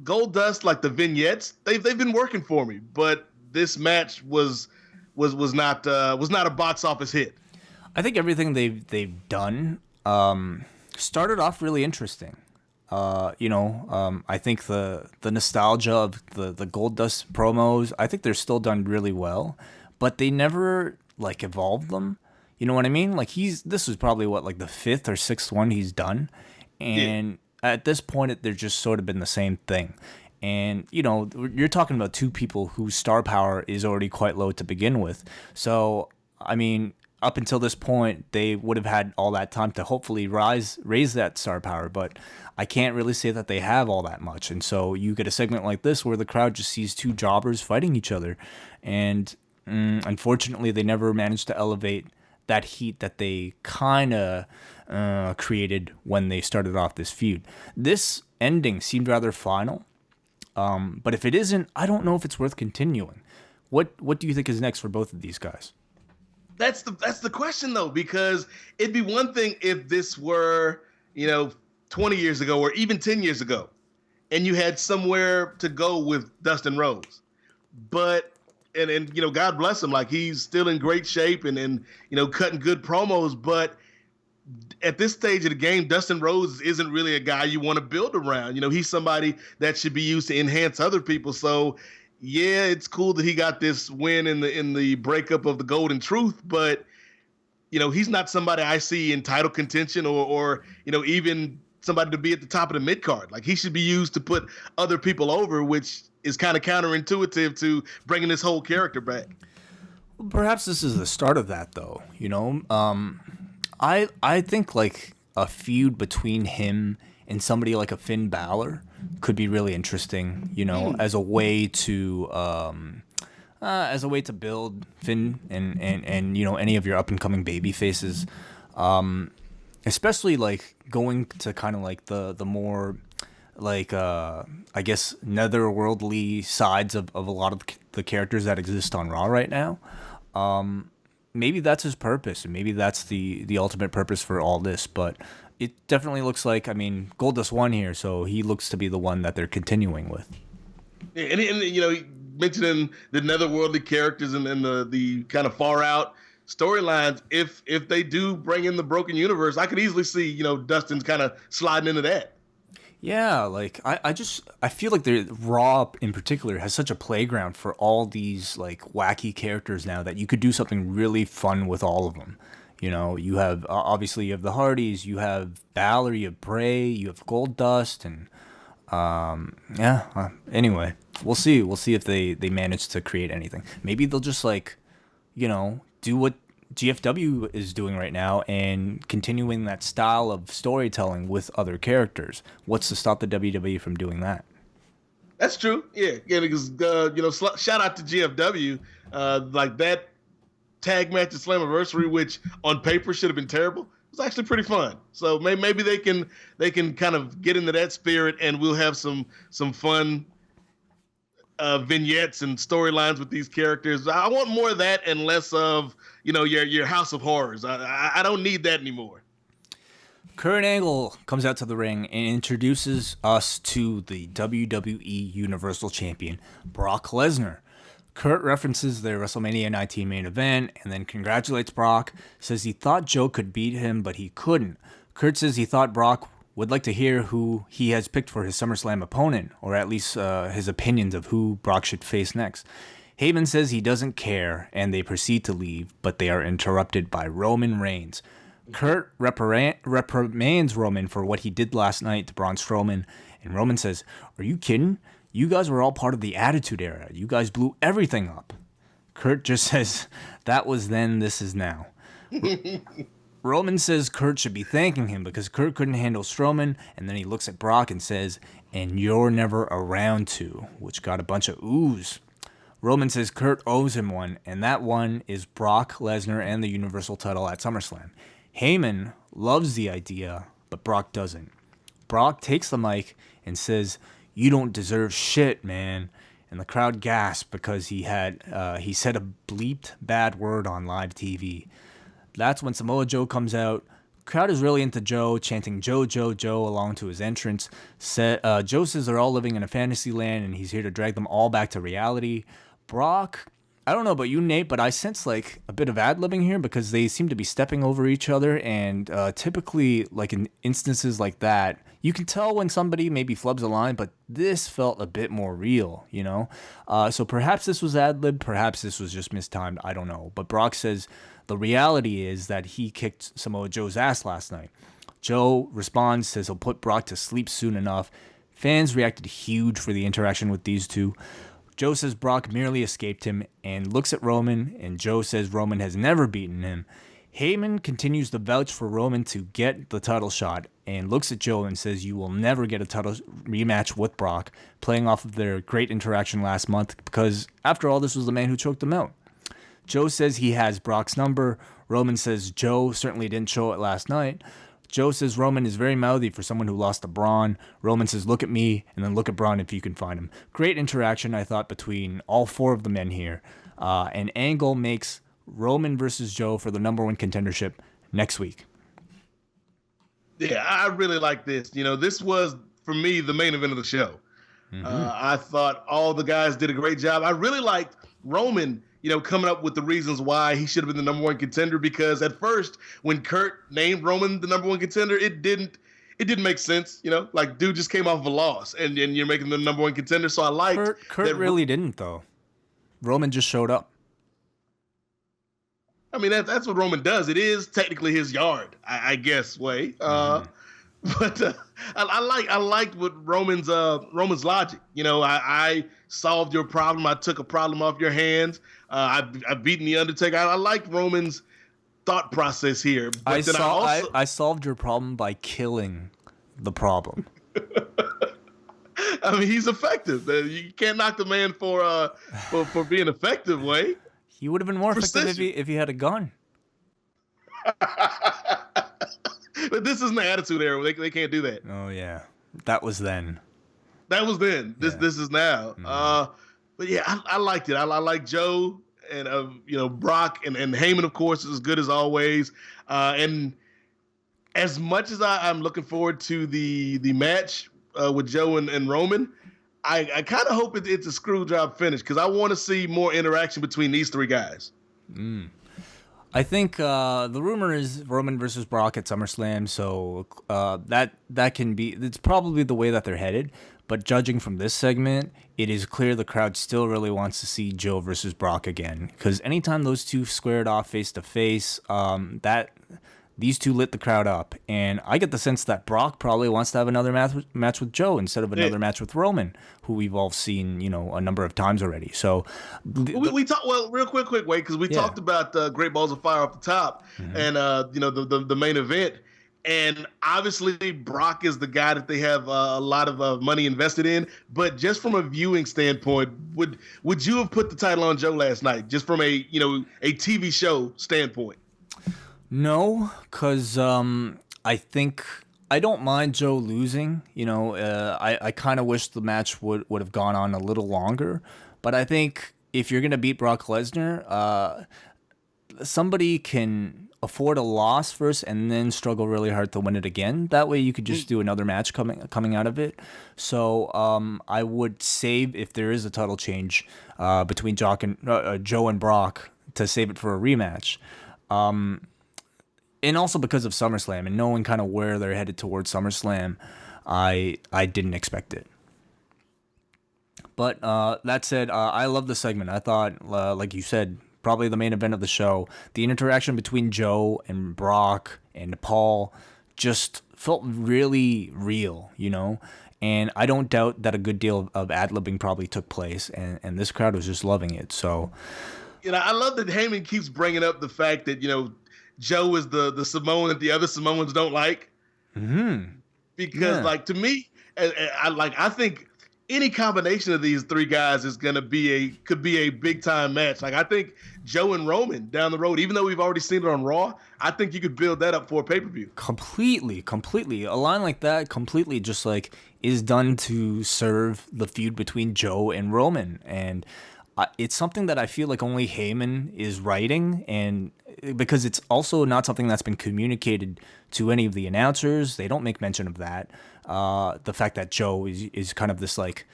Goldust, like the vignettes, they've been working for me, but this match was not a box office hit. I think everything they've done started off really interesting. I think the nostalgia of the Goldust promos, I think they're still done really well, but they never like evolved them. You know what I mean? Like this was probably like the fifth or sixth one he's done, and at this point they're just sort of been the same thing. And you're talking about two people whose star power is already quite low to begin with. So I mean, up until this point, they would have had all that time to hopefully raise that star power, but I can't really say that they have all that much. And so you get a segment like this where the crowd just sees two jobbers fighting each other, and unfortunately, they never managed to elevate that heat that they kind of created when they started off this feud. This ending seemed rather final, but if it isn't, I don't know if it's worth continuing. What do you think is next for both of these guys? That's the question, though, because it'd be one thing if this were, 20 years ago or even 10 years ago, and you had somewhere to go with Dustin Rhodes. But and God bless him, like he's still in great shape and cutting good promos. But at this stage of the game, Dustin Rhodes isn't really a guy you want to build around. He's somebody that should be used to enhance other people. So yeah, it's cool that he got this win in the breakup of the Golden Truth, but he's not somebody I see in title contention or even somebody to be at the top of the mid card. Like he should be used to put other people over, which is kind of counterintuitive to bringing this whole character back. Well, perhaps this is the start of that, though. I think like a feud between him and somebody like a Finn Balor could be really interesting. As a way to build Finn and any of your up and coming baby faces, especially like going to kind of like the more like I guess netherworldly sides of a lot of the characters that exist on Raw right now. Maybe that's his purpose, and maybe that's the ultimate purpose for all this. But it definitely looks like, Goldust won here, so he looks to be the one that they're continuing with. Yeah, and mentioning the netherworldly characters and the kind of far out storylines, if they do bring in the Broken Universe, I could easily see Dustin's kind of sliding into that. Yeah, like I feel like the Raw in particular has such a playground for all these like wacky characters now that you could do something really fun with all of them. You have obviously you have the Hardys, you have Balor, you have Bray, you have Goldust, and anyway, we'll see if they manage to create anything. Maybe they'll just like do what GFW is doing right now and continuing that style of storytelling with other characters. What's to stop the WWE from doing that? That's true. Yeah, because shout out to GFW. Like that tag match at Slammiversary, which on paper should have been terrible, was actually pretty fun. So maybe they can kind of get into that spirit, and we'll have some fun vignettes and storylines with these characters. I want more of that and less of your House of Horrors. I don't need that anymore. Kurt Angle comes out to the ring and introduces us to the WWE Universal Champion, Brock Lesnar. Kurt references their WrestleMania 19 main event and then congratulates Brock, says he thought Joe could beat him, but he couldn't. Kurt says he thought Brock would like to hear who he has picked for his SummerSlam opponent, or at least his opinions of who Brock should face next. Heyman says he doesn't care, and they proceed to leave, but they are interrupted by Roman Reigns. Kurt reprimands Roman for what he did last night to Braun Strowman, and Roman says, "Are you kidding? You guys were all part of the Attitude Era. You guys blew everything up." Kurt just says, "That was then, this is now." Roman says Kurt should be thanking him because Kurt couldn't handle Strowman, and then he looks at Brock and says, "And you're never around to," which got a bunch of oohs. Roman says Kurt owes him one, and that one is Brock Lesnar and the Universal title at SummerSlam. Heyman loves the idea, but Brock doesn't. Brock takes the mic and says, "You don't deserve shit, man." And the crowd gasps because he said a bleeped bad word on live TV. That's when Samoa Joe comes out. Crowd is really into Joe, chanting "Joe, Joe, Joe" along to his entrance. Joe says they're all living in a fantasy land and he's here to drag them all back to reality. Brock, I don't know about you, Nate, but I sense like a bit of ad-libbing here because they seem to be stepping over each other, and typically, like in instances like that, You can tell when somebody maybe flubs a line, but this felt a bit more real, you know? So perhaps this was ad-lib, perhaps this was just mistimed, I don't know. But Brock says the reality is that he kicked Samoa Joe's ass last night. Joe responds, says he'll put Brock to sleep soon enough. Fans reacted huge for the interaction with these two. Joe says Brock merely escaped him and looks at Roman, and Joe says Roman has never beaten him. Heyman continues to vouch for Roman to get the title shot and looks at Joe and says you will never get a title rematch with Brock, playing off of their great interaction last month because, after all, this was the man who choked him out. Joe says he has Brock's number. Roman says Joe certainly didn't show it last night. Joe says Roman is very mouthy for someone who lost to Braun. Roman says, look at me, and then look at Braun if you can find him. Great interaction, I thought, between all four of the men here. And Angle makes Roman versus Joe for the #1 contendership next week. Yeah, I really like this. You know, this was, for me, the main event of the show. Mm-hmm. I thought all the guys did a great job. I really liked Roman, you know, coming up with the reasons why he should have been the #1 contender, because at first, when Kurt named Roman the #1 contender, it didn't make sense. You know, like, dude just came off of a loss, and you're making the #1 contender. So I liked Kurt really didn't, though. Roman just showed up. I mean, that's what Roman does. It is technically his yard, I guess, Way. But I liked what Roman's logic. You know, I solved your problem. I took a problem off your hands. I've beaten the Undertaker. I liked Roman's thought process here. But I solved your problem by killing the problem. I mean, he's effective. You can't knock the man for being effective, Way. He would have been more effective if he had a gun. But this isn't the Attitude Era. They can't do that. Oh, yeah. That was then. That was then. This is now. Mm. But yeah, I liked it. I like Joe and you know, Brock and Heyman, of course, is as good as always. And as much as I'm looking forward to the match with Joe and Roman, I kind of hope it's a screw job finish, because I want to see more interaction between these three guys. I think the rumor is Roman versus Brock at SummerSlam, so that can be, it's probably the way that they're headed. But judging from this segment, it is clear the crowd still really wants to see Joe versus Brock again, because anytime those two squared off face to face, these two lit the crowd up, and I get the sense that Brock probably wants to have another match with Joe instead of another match with Roman, who we've all seen, you know, a number of times already. So we talked real quick, Wait, because we talked about Great Balls of Fire off the top, and you know, the main event, and obviously Brock is the guy that they have a lot of money invested in. But just from a viewing standpoint, would you have put the title on Joe last night, just from a TV show standpoint? No, because I think I don't mind Joe losing. You know, I kind of wish the match would have gone on a little longer. But I think if you're going to beat Brock Lesnar, somebody can afford a loss first and then struggle really hard to win it again. That way you could just do another match coming out of it. So I would save, if there is a title change between Joe and Brock, to save it for a rematch. And also because of SummerSlam and knowing kind of where they're headed towards SummerSlam, I didn't expect it. But that said, I love the segment. I thought, like you said, probably the main event of the show. The interaction between Joe and Brock and Paul just felt really real, you know? And I don't doubt that a good deal of ad-libbing probably took place, and this crowd was just loving it. So, you know, I love that Heyman keeps bringing up the fact that, you know, Joe is the Samoan that the other Samoans don't like. Because, like, to me, I think any combination of these three guys is gonna could be a big time match. Like, I think Joe and Roman down the road, even though we've already seen it on Raw, I think you could build that up for a pay-per-view. Completely. A line like that completely just like is done to serve the feud between Joe and Roman, and it's something that I feel like only Heyman is writing, and because it's also not something that's been communicated to any of the announcers. They don't make mention of that. The fact that Joe is kind of this like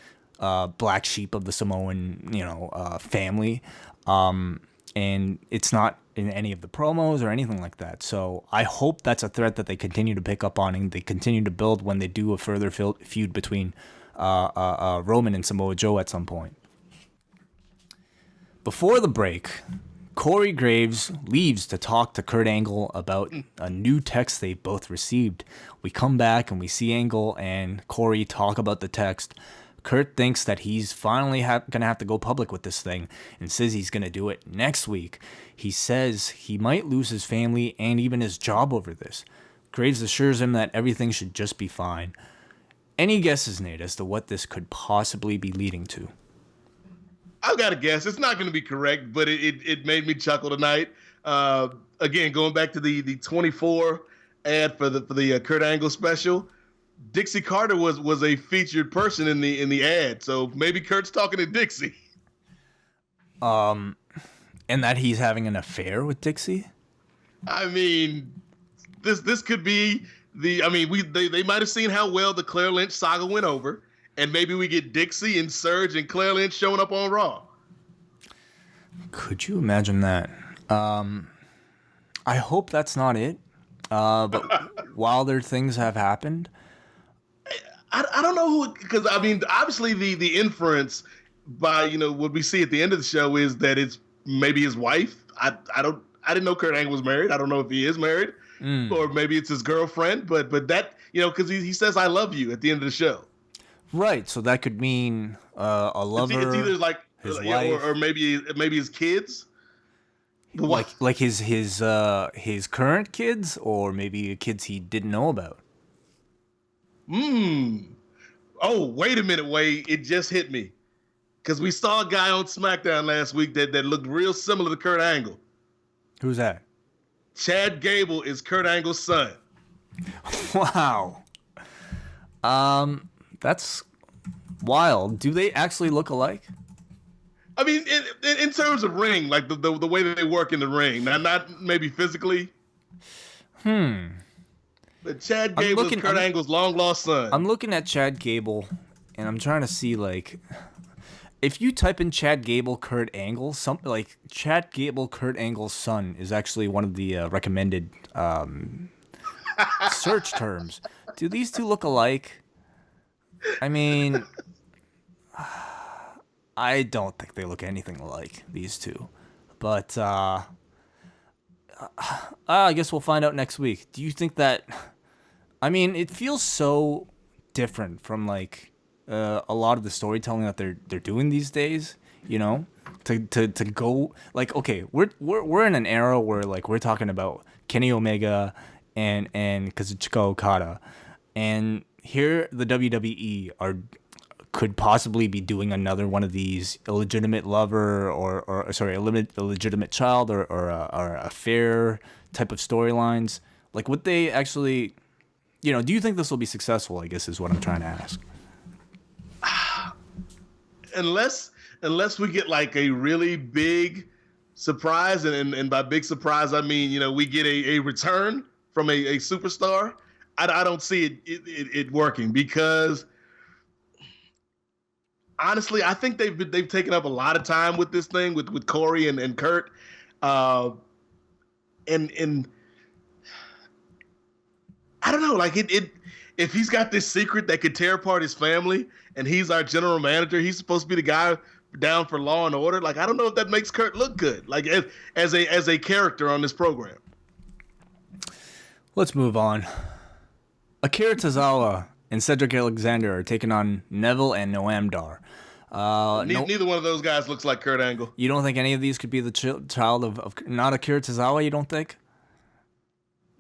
black sheep of the Samoan, family. and it's not in any of the promos or anything like that. So I hope that's a threat that they continue to pick up on and they continue to build when they do a further feud between Roman and Samoa Joe at some point. Before the break, Corey Graves leaves to talk to Kurt Angle about a new text they both received. We come back and we see Angle and Corey talk about the text. Kurt thinks that he's finally going to have to go public with this thing and says he's going to do it next week. He says he might lose his family and even his job over this. Graves assures him that everything should just be fine. Any guesses, Nate, as to what this could possibly be leading to? I've got a guess. It's not going to be correct, but it made me chuckle tonight. Again, going back to the 24 ad for the Kurt Angle special, Dixie Carter was a featured person in the ad, so maybe Kurt's talking to Dixie. And that he's having an affair with Dixie? I mean, this could be they might have seen how well the Claire Lynch saga went over, and maybe we get Dixie and Surge and Claire Lynch showing up on Raw. Could you imagine that? I hope that's not it. But wilder things have happened. I don't know who, because I mean, obviously the inference by what we see at the end of the show is that it's maybe his wife. I didn't know Kurt Angle was married. I don't know if he is married, or maybe it's his girlfriend. But that because he says "I love you" at the end of the show. Right. So that could mean a lover. It's either like his wife, or maybe his kids. Like his current kids, or maybe kids he didn't know about. Oh, wait a minute, Wade. It just hit me. Because we saw a guy on SmackDown last week that looked real similar to Kurt Angle. Who's that? Chad Gable is Kurt Angle's son. Wow. That's wild. Do they actually look alike? I mean, in terms of ring, like the way that they work in the ring. Now, not maybe physically. But Chad Gable is Kurt Angle's long-lost son. I'm looking at Chad Gable, and I'm trying to see, like, if you type in Chad Gable, Kurt Angle, something like Chad Gable, Kurt Angle's son is actually one of the recommended search terms. Do these two look alike? I mean, I don't think they look anything alike, these two. But I guess we'll find out next week. Do you think that... I mean, it feels so different from like a lot of the storytelling that they're doing these days. To go like, okay, we're in an era where like we're talking about Kenny Omega and Kazuchika Okada, and here the WWE could possibly be doing another one of these illegitimate lover or illegitimate child or affair type of storylines. Like, would they actually? Do you think this will be successful, I guess is what I'm trying to ask. Unless we get like a really big surprise, and by big surprise, I mean, we get a return from a superstar, I don't see it working because honestly, I think they've taken up a lot of time with this thing with Corey and Kurt. And I don't know, like if he's got this secret that could tear apart his family and he's our general manager, he's supposed to be the guy down for law and order. Like, I don't know if that makes Kurt look good, like as a character on this program. Let's move on. Akira Tozawa and Cedric Alexander are taking on Neville and Noam Dar. Neither one of those guys looks like Kurt Angle. You don't think any of these could be the child of not Akira Tozawa, you don't think?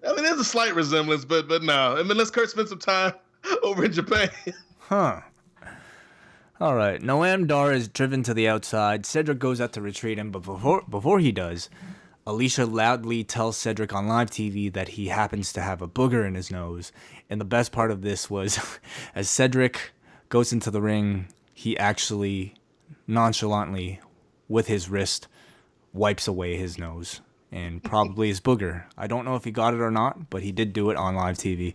I mean, there's a slight resemblance, but no. I mean, let's Kurt spend some time over in Japan. Huh. All right. Noam Dar is driven to the outside. Cedric goes out to retreat him, but before he does, Alicia loudly tells Cedric on live TV that he happens to have a booger in his nose. And the best part of this was, as Cedric goes into the ring, he actually nonchalantly, with his wrist, wipes away his nose. And probably his booger. I don't know if he got it or not, but he did do it on live TV.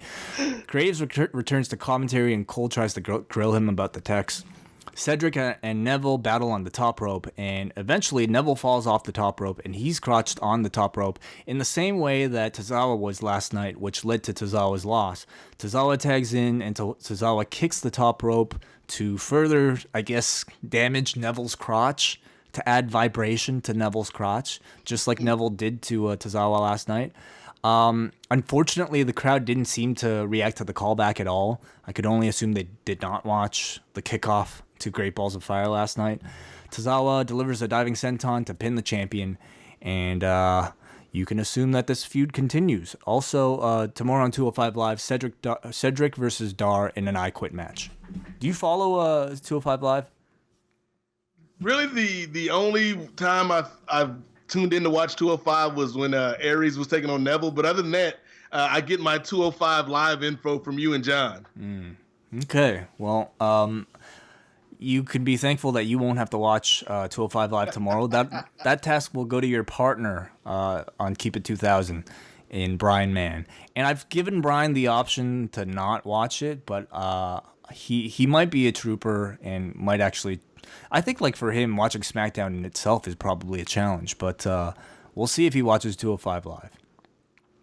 Graves returns to commentary, and Cole tries to grill him about the text. Cedric and Neville battle on the top rope, and eventually Neville falls off the top rope, and he's crotched on the top rope in the same way that Tozawa was last night, which led to Tozawa's loss. Tozawa tags in, and Tozawa kicks the top rope to further, I guess, damage Neville's crotch, to add vibration to Neville's crotch, just like Neville did to Tozawa last night. Unfortunately, the crowd didn't seem to react to the callback at all. I could only assume they did not watch the kickoff to Great Balls of Fire last night. Tozawa delivers a diving senton to pin the champion, and you can assume that this feud continues. Also, tomorrow on 205 Live, Cedric versus Dar in an I Quit match. Do you follow 205 Live? Really, the only time I've tuned in to watch 205 was when Aries was taking on Neville. But other than that, I get my 205 Live info from you and John. Okay, well, you could be thankful that you won't have to watch 205 Live tomorrow. That task will go to your partner on Keep It 2000 in Brian Mann. And I've given Brian the option to not watch it, but he might be a trooper and might actually... I think, like, for him, watching SmackDown in itself is probably a challenge, but we'll see if he watches 205 Live.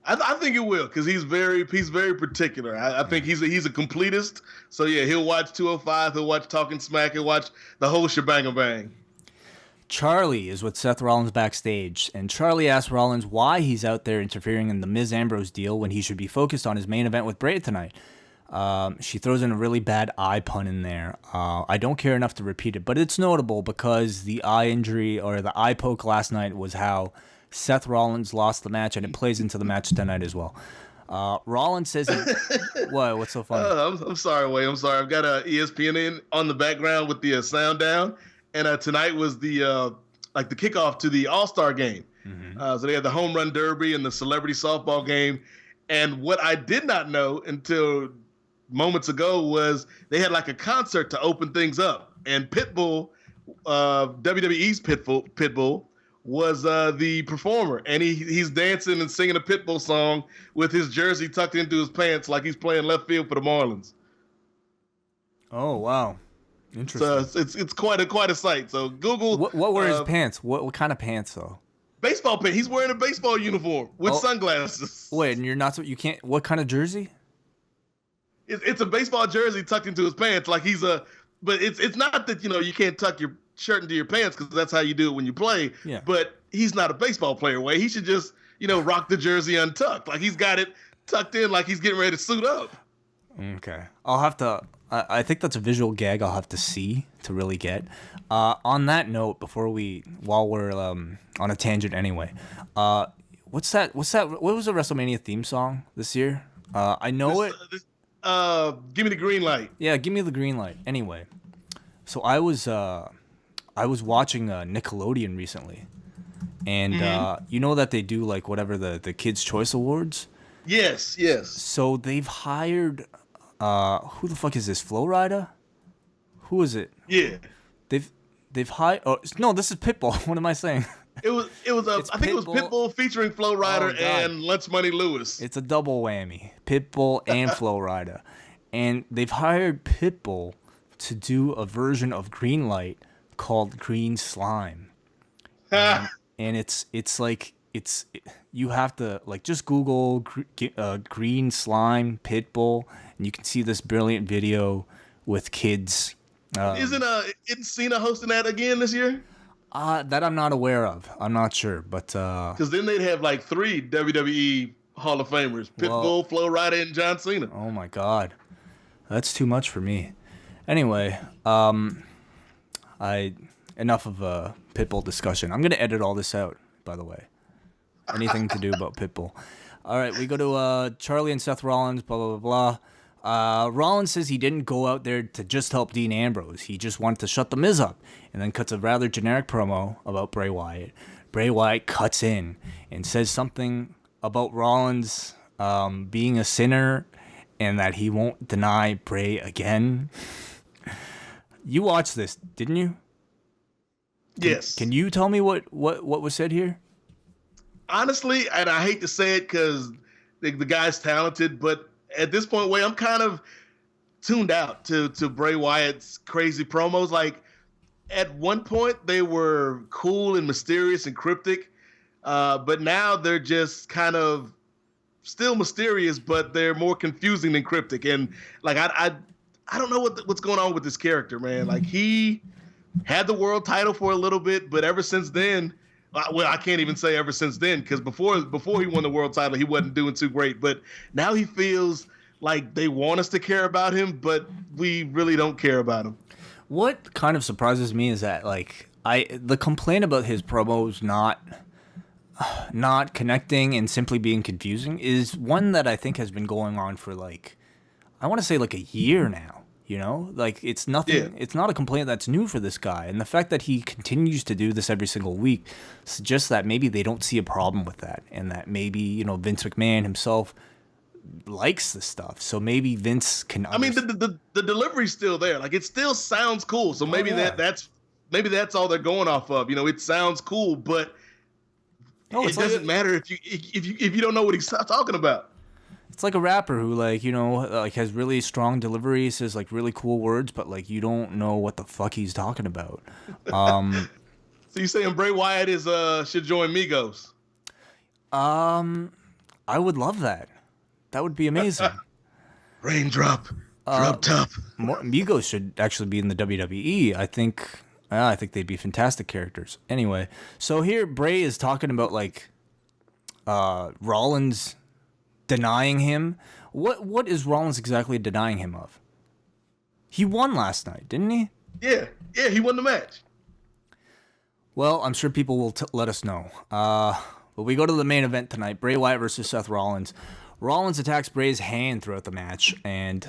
I think it will, because he's very particular. I think he's a completist. So yeah, he'll watch 205, he'll watch Talking Smack, he'll watch the whole shebang bang. Charlie is with Seth Rollins backstage, and Charlie asks Rollins why he's out there interfering in the Miz Ambrose deal when he should be focused on his main event with Bray tonight. She throws in a really bad eye pun in there. I don't care enough to repeat it, but it's notable because the eye injury or the eye poke last night was how Seth Rollins lost the match, and it plays into the match tonight as well. Rollins says, What's so funny? I'm sorry, Wade. I'm sorry. I've got ESPN in on the background with the sound down, and tonight was the kickoff to the All-Star game. Mm-hmm. So they had the home run derby and the celebrity softball game, and what I did not know until moments ago was they had like a concert to open things up, and Pitbull, WWE's Pitbull was the performer, and he's dancing and singing a Pitbull song with his jersey tucked into his pants like he's playing left field for the Marlins. Oh wow, interesting. So it's quite a sight. So Google. What were his pants? What kind of pants though? Baseball pants. He's wearing a baseball uniform with sunglasses. Wait, and you can't. What kind of jersey? It's a baseball jersey tucked into his pants, like but it's not that, you can't tuck your shirt into your pants because that's how you do it when you play. Yeah. But he's not a baseball player, Way. He should just, rock the jersey untucked. Like he's got it tucked in like he's getting ready to suit up. Okay. I'll have to, I think that's a visual gag I'll have to see to really get. On that note, while we're on a tangent anyway, what was the WrestleMania theme song this year? I know Give me the green light. Yeah, give me the green light. Anyway, so I was watching Nickelodeon recently, and you know that they do like whatever the Kids' Choice Awards. Yes. So they've hired who the fuck is this? Flo Rida? Who is it? Yeah. They've hired. Oh no, this is Pitbull. What am I saying? It was I think it was Pitbull featuring Flo Rida and Lunch Money Lewis. It's a double whammy. Pitbull and Flo Rida. And they've hired Pitbull to do a version of Greenlight called Green Slime. And it's you have to just Google Green Slime Pitbull, and you can see this brilliant video with kids. Isn't Cena hosting that again this year? That I'm not aware of. I'm not sure, but because then they'd have like 3 WWE Hall of Famers: Pitbull, Flo Rida, and John Cena. Oh my God, that's too much for me. Anyway, enough of a Pitbull discussion. I'm gonna edit all this out, by the way. Anything to do about Pitbull. All right, we go to Charlie and Seth Rollins. Blah blah blah blah. Rollins says he didn't go out there to just help Dean Ambrose. He just wanted to shut the Miz up, and then cuts a rather generic promo about Bray Wyatt. Bray Wyatt cuts in and says something about Rollins being a sinner and that he won't deny Bray again. You watched this, didn't you? Yes. Can you tell me what was said here? Honestly, and I hate to say it because the guy's talented, but at this point, I'm kind of tuned out to Bray Wyatt's crazy promos. Like at one point they were cool and mysterious and cryptic, but now they're just kind of still mysterious, but they're more confusing than cryptic. And like I don't know what's going on with this character, man. Like he had the world title for a little bit, but ever since then, well, I can't even say ever since then, because before he won the world title, he wasn't doing too great. But now he feels like they want us to care about him, but we really don't care about him. What kind of surprises me is that like the complaint about his promos not connecting and simply being confusing is one that I think has been going on for like, I want to say like a year now. You know, like it's nothing. Yeah. It's not a complaint that's new for this guy, and the fact that he continues to do this every single week suggests that maybe they don't see a problem with that, and that maybe Vince McMahon himself likes this stuff. So maybe Vince can. I mean, the delivery's still there. Like it still sounds cool. So maybe that's all they're going off of. It sounds cool, but it doesn't matter if you don't know what he's talking about. It's like a rapper who like has really strong delivery, says like really cool words, but like you don't know what the fuck he's talking about. So you saying Bray Wyatt should join Migos? I would love that. That would be amazing. Raindrop, drop top. Migos should actually be in the WWE. I think they'd be fantastic characters. Anyway, so here Bray is talking about like Rollins denying him. What is Rollins exactly denying him of? He won last night, didn't he? Yeah, he won the match. Well, I'm sure people will let us know. But we go to the main event tonight, Bray Wyatt versus Seth Rollins. Rollins attacks Bray's hand throughout the match and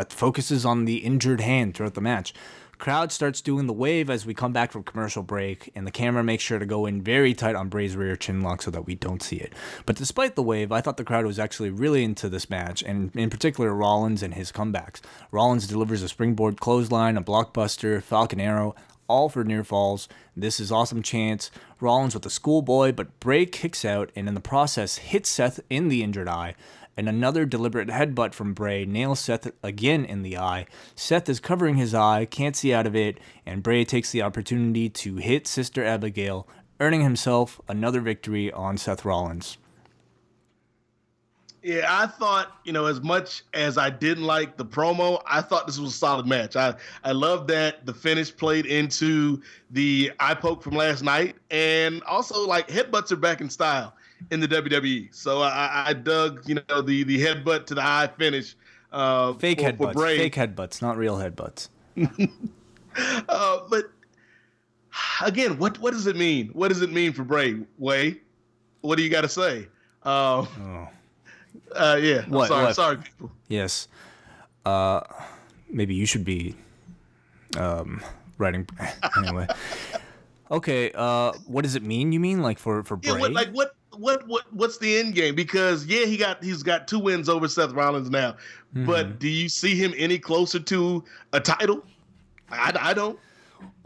focuses on the injured hand throughout the match. Crowd starts doing the wave as we come back from commercial break, and the camera makes sure to go in very tight on Bray's rear chin lock so that we don't see it. But despite the wave, I thought the crowd was actually really into this match, and in particular Rollins and his comebacks. Rollins delivers a springboard clothesline, a blockbuster, Falcon Arrow, all for near falls. This is awesome chance. Rollins with the schoolboy, but Bray kicks out and in the process hits Seth in the injured eye. And another deliberate headbutt from Bray nails Seth again in the eye. Seth is covering his eye, can't see out of it, and Bray takes the opportunity to hit Sister Abigail, earning himself another victory on Seth Rollins. Yeah, I thought, as much as I didn't like the promo, I thought this was a solid match. I love that the finish played into the eye poke from last night, and also like headbutts are back in style in the WWE. So I dug, the headbutt to the eye finish. Fake headbutts. For Bray. Fake headbutts, not real headbutts. But again, what does it mean? What does it mean for Bray? Way, what do you got to say? Yeah. What? Sorry, people. Yes. Maybe you should be writing anyway. Okay. What does it mean? You mean like for Bray? Yeah, what's the end game? Because he's got 2 wins over Seth Rollins now, but do you see him any closer to a title? I don't.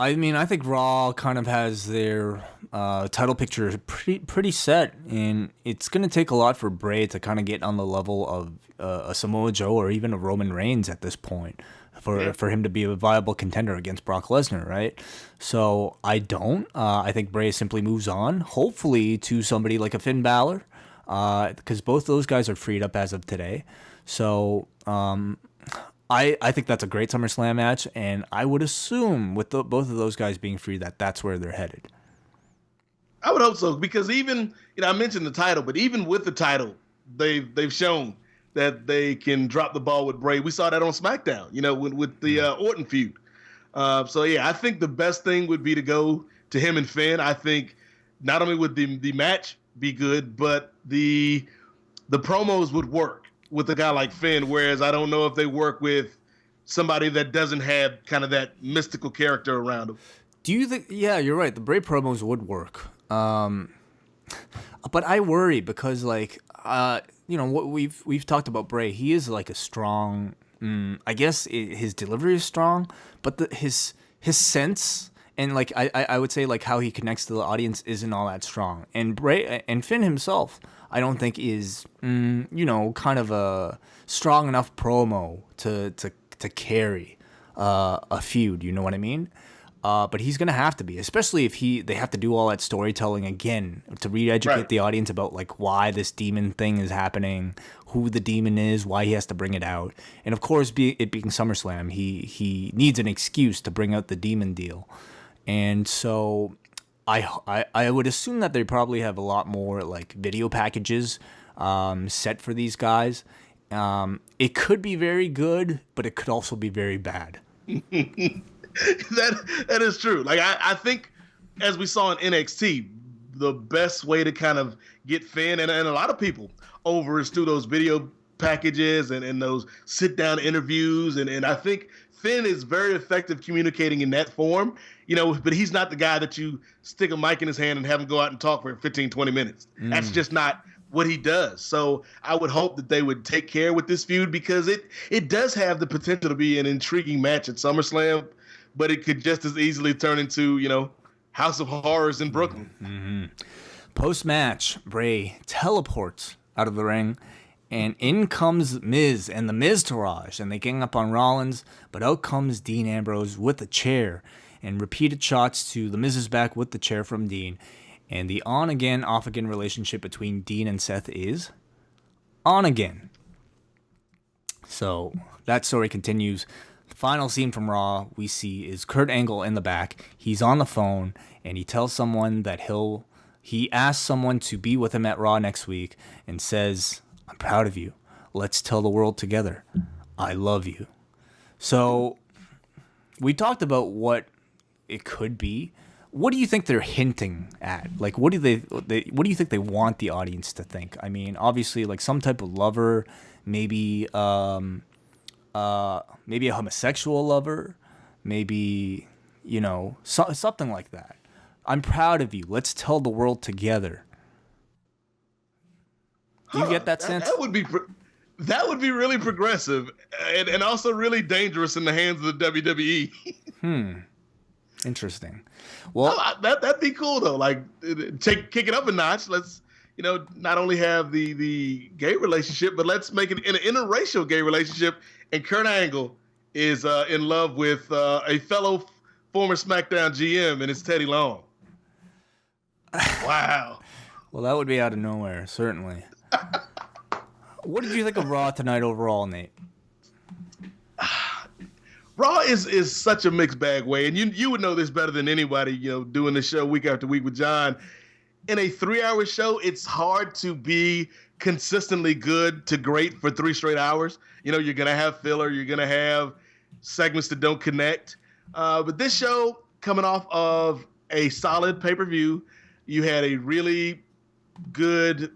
I mean, I think Raw kind of has their title picture pretty set, and it's going to take a lot for Bray to kind of get on the level of a Samoa Joe or even a Roman Reigns at this point for him to be a viable contender against Brock Lesnar, right? So I don't. I think Bray simply moves on, hopefully to somebody like a Finn Balor, because both those guys are freed up as of today. So I think that's a great SummerSlam match, and I would assume with both of those guys being free that's where they're headed. I would hope so, because even I mentioned the title, but even with the title, they've shown that they can drop the ball with Bray. We saw that on SmackDown, with the Orton feud. So yeah, I think the best thing would be to go to him and Finn. I think not only would the match be good, but the promos would work with a guy like Finn, whereas I don't know if they work with somebody that doesn't have kind of that mystical character around him. Do you think? Yeah, you're right. The Bray promos would work. But I worry because what we've talked about Bray, he is like a strong. I guess his delivery is strong, but his sense and like I would say like how he connects to the audience isn't all that strong. And Bray and Finn himself, I don't think is kind of a strong enough promo to to carry a feud. You know what I mean? But he's gonna have to be, especially if they have to do all that storytelling again to re-educate the audience about like why this demon thing is happening, who the demon is, why he has to bring it out, and of course, it being SummerSlam, he needs an excuse to bring out the demon deal, and so I would assume that they probably have a lot more like video packages set for these guys. It could be very good, but it could also be very bad. That is true. Like I think, as we saw in NXT, the best way to kind of get Finn and a lot of people over is through those video packages and those sit down interviews. And I think Finn is very effective communicating in that form, but he's not the guy that you stick a mic in his hand and have him go out and talk for 15, 20 minutes. That's just not what he does. So I would hope that they would take care with this feud, because it does have the potential to be an intriguing match at SummerSlam, but it could just as easily turn into, House of Horrors in Brooklyn. Mm-hmm. Post-match, Bray teleports out of the ring, and in comes Miz and the Miztourage, and they gang up on Rollins, but out comes Dean Ambrose with a chair, and repeated shots to the Miz's back with the chair from Dean, and the on-again, off-again relationship between Dean and Seth is on again. So that story continues. The final scene from Raw we see is Kurt Angle in the back. He's on the phone, and he tells someone that he asks someone to be with him at Raw next week and says, "I'm proud of you. Let's tell the world together. I love you." So we talked about what it could be. What do you think they're hinting at? Like, what do what do you think they want the audience to think? I mean, obviously, like some type of lover, maybe maybe a homosexual lover, maybe, something like that. I'm proud of you. Let's tell the world together. Do you get that sense? That would be really progressive and also really dangerous in the hands of the WWE. Interesting. Well, that'd be cool though. Like, kick it up a notch. Let's, not only have the gay relationship, but let's make it an interracial gay relationship. And Kurt Angle is in love with a fellow former SmackDown GM, and it's Teddy Long. Wow. Well, that would be out of nowhere, certainly. What did you think of Raw tonight overall, Nate? Raw is such a mixed bag way, and you would know this better than anybody, doing this show week after week with John. In a 3-hour show, it's hard to be consistently good to great for 3 straight hours. You're going to have filler. You're going to have segments that don't connect. But this show, coming off of a solid pay-per-view, you had a really good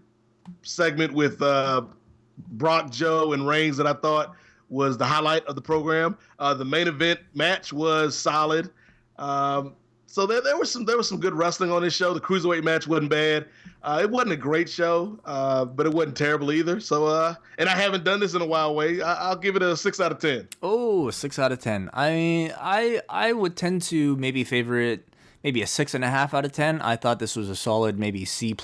segment with Brock, Joe, and Reigns that I thought was the highlight of the program. The main event match was solid. So there was some good wrestling on this show. The Cruiserweight match wasn't bad. It wasn't a great show, but it wasn't terrible either. So, and I haven't done this in a while. I'll give it a 6 out of 10. Oh, 6 out of 10. I mean, I would tend to maybe favor it maybe a 6.5 out of 10. I thought this was a solid maybe C+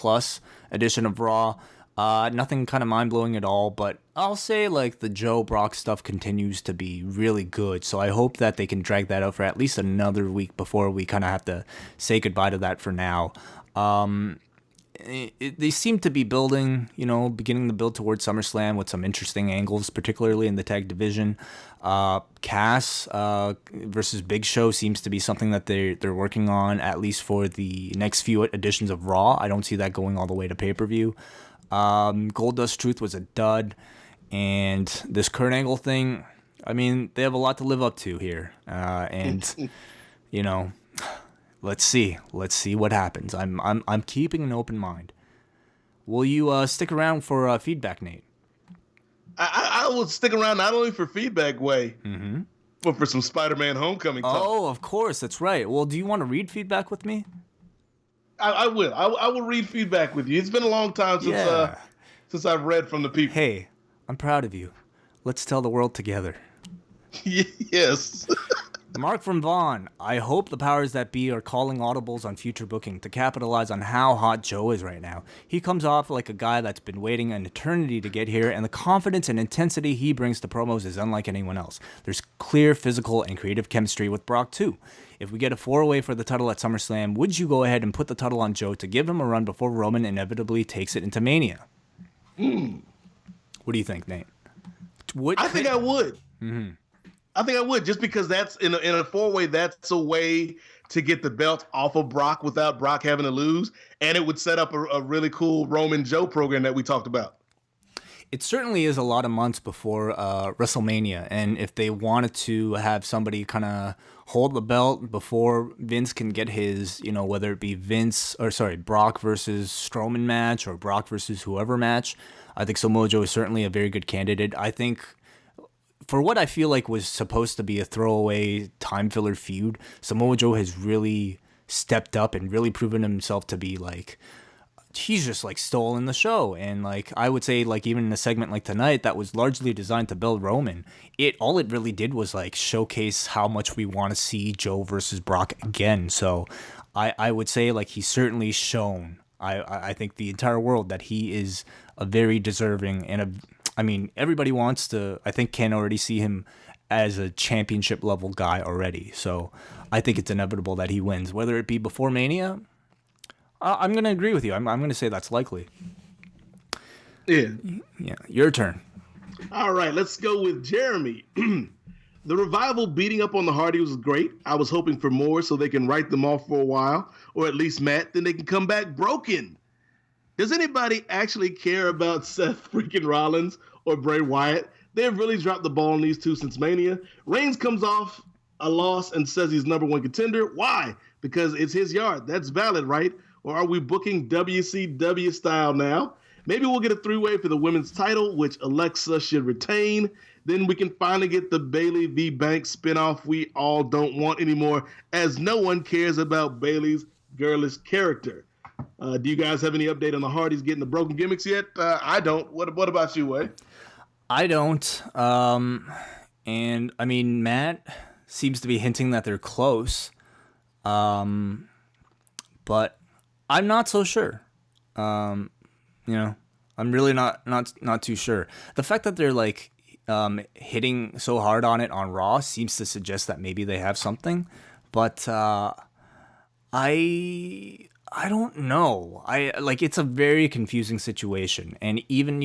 edition of Raw. Nothing kind of mind-blowing at all, but I'll say like the Joe Brock stuff continues to be really good, so I hope that they can drag that out for at least another week before we kind of have to say goodbye to that for now. They seem to be building, beginning to build towards SummerSlam with some interesting angles, particularly in the tag division. Cass versus Big Show seems to be something that they're working on, at least for the next few editions of Raw. I don't see that going all the way to pay-per-view. Goldust Truth was a dud, and this Kurt Angle thing, I mean, they have a lot to live up to here, and let's see what happens. I'm keeping an open mind. Will you stick around for feedback, Nate? I will stick around not only for feedback, but for some Spider-Man Homecoming talk. Oh, of course, that's right. Well, do you want to read feedback with me? I will. I will read feedback with you. It's been a long time since I've read from the people. Hey, I'm proud of you. Let's tell the world together. Yes. Mark from Vaughn, I hope the powers that be are calling audibles on future booking to capitalize on how hot Joe is right now. He comes off like a guy that's been waiting an eternity to get here, and the confidence and intensity he brings to promos is unlike anyone else. There's clear physical and creative chemistry with Brock, too. If we get a 4-way for the title at SummerSlam, would you go ahead and put the title on Joe to give him a run before Roman inevitably takes it into Mania? What do you think, Nate? I think I would. Mm-hmm. I think I would, just because that's in a 4-way. That's a way to get the belt off of Brock without Brock having to lose, and it would set up a really cool Roman Joe program that we talked about. It certainly is a lot of months before WrestleMania, and if they wanted to have somebody kind of hold the belt before Vince can get his, whether it be Brock versus Strowman match or Brock versus whoever match, I think Samoa Joe is certainly a very good candidate. I think for what I feel like was supposed to be a throwaway time filler feud, Samoa Joe has really stepped up and really proven himself to be like, he's just like stolen the show. And like, I would say like even in a segment like tonight that was largely designed to build Roman, all it really did was like showcase how much we want to see Joe versus Brock again. So I would say like he's certainly shown, I think the entire world that he is a very deserving everybody wants to, I think, can already see him as a championship level guy already. So I think it's inevitable that he wins, whether it be before Mania. I'm going to agree with you. I'm going to say that's likely. Yeah. Yeah. Your turn. All right, let's go with Jeremy. The Revival beating up on the Hardys was great. I was hoping for more so they can write them off for a while, or at least Matt, then they can come back broken. Does anybody actually care about Seth freaking Rollins or Bray Wyatt? They've really dropped the ball on these two since Mania. Reigns comes off a loss and says he's number one contender. Why? Because it's his yard. That's valid, right? Or are we booking WCW style now? Maybe we'll get a 3-way for the women's title, which Alexa should retain. Then we can finally get the Bayley v. Banks spinoff we all don't want anymore, as no one cares about Bayley's girlish character. Do you guys have any update on the Hardys getting the broken gimmicks yet? I don't. What about you, Way? I don't. And I mean, Matt seems to be hinting that they're close. But I'm not so sure. I'm really not too sure. The fact that they're like hitting so hard on it on Raw seems to suggest that maybe they have something, but I don't know. It's a very confusing situation, and even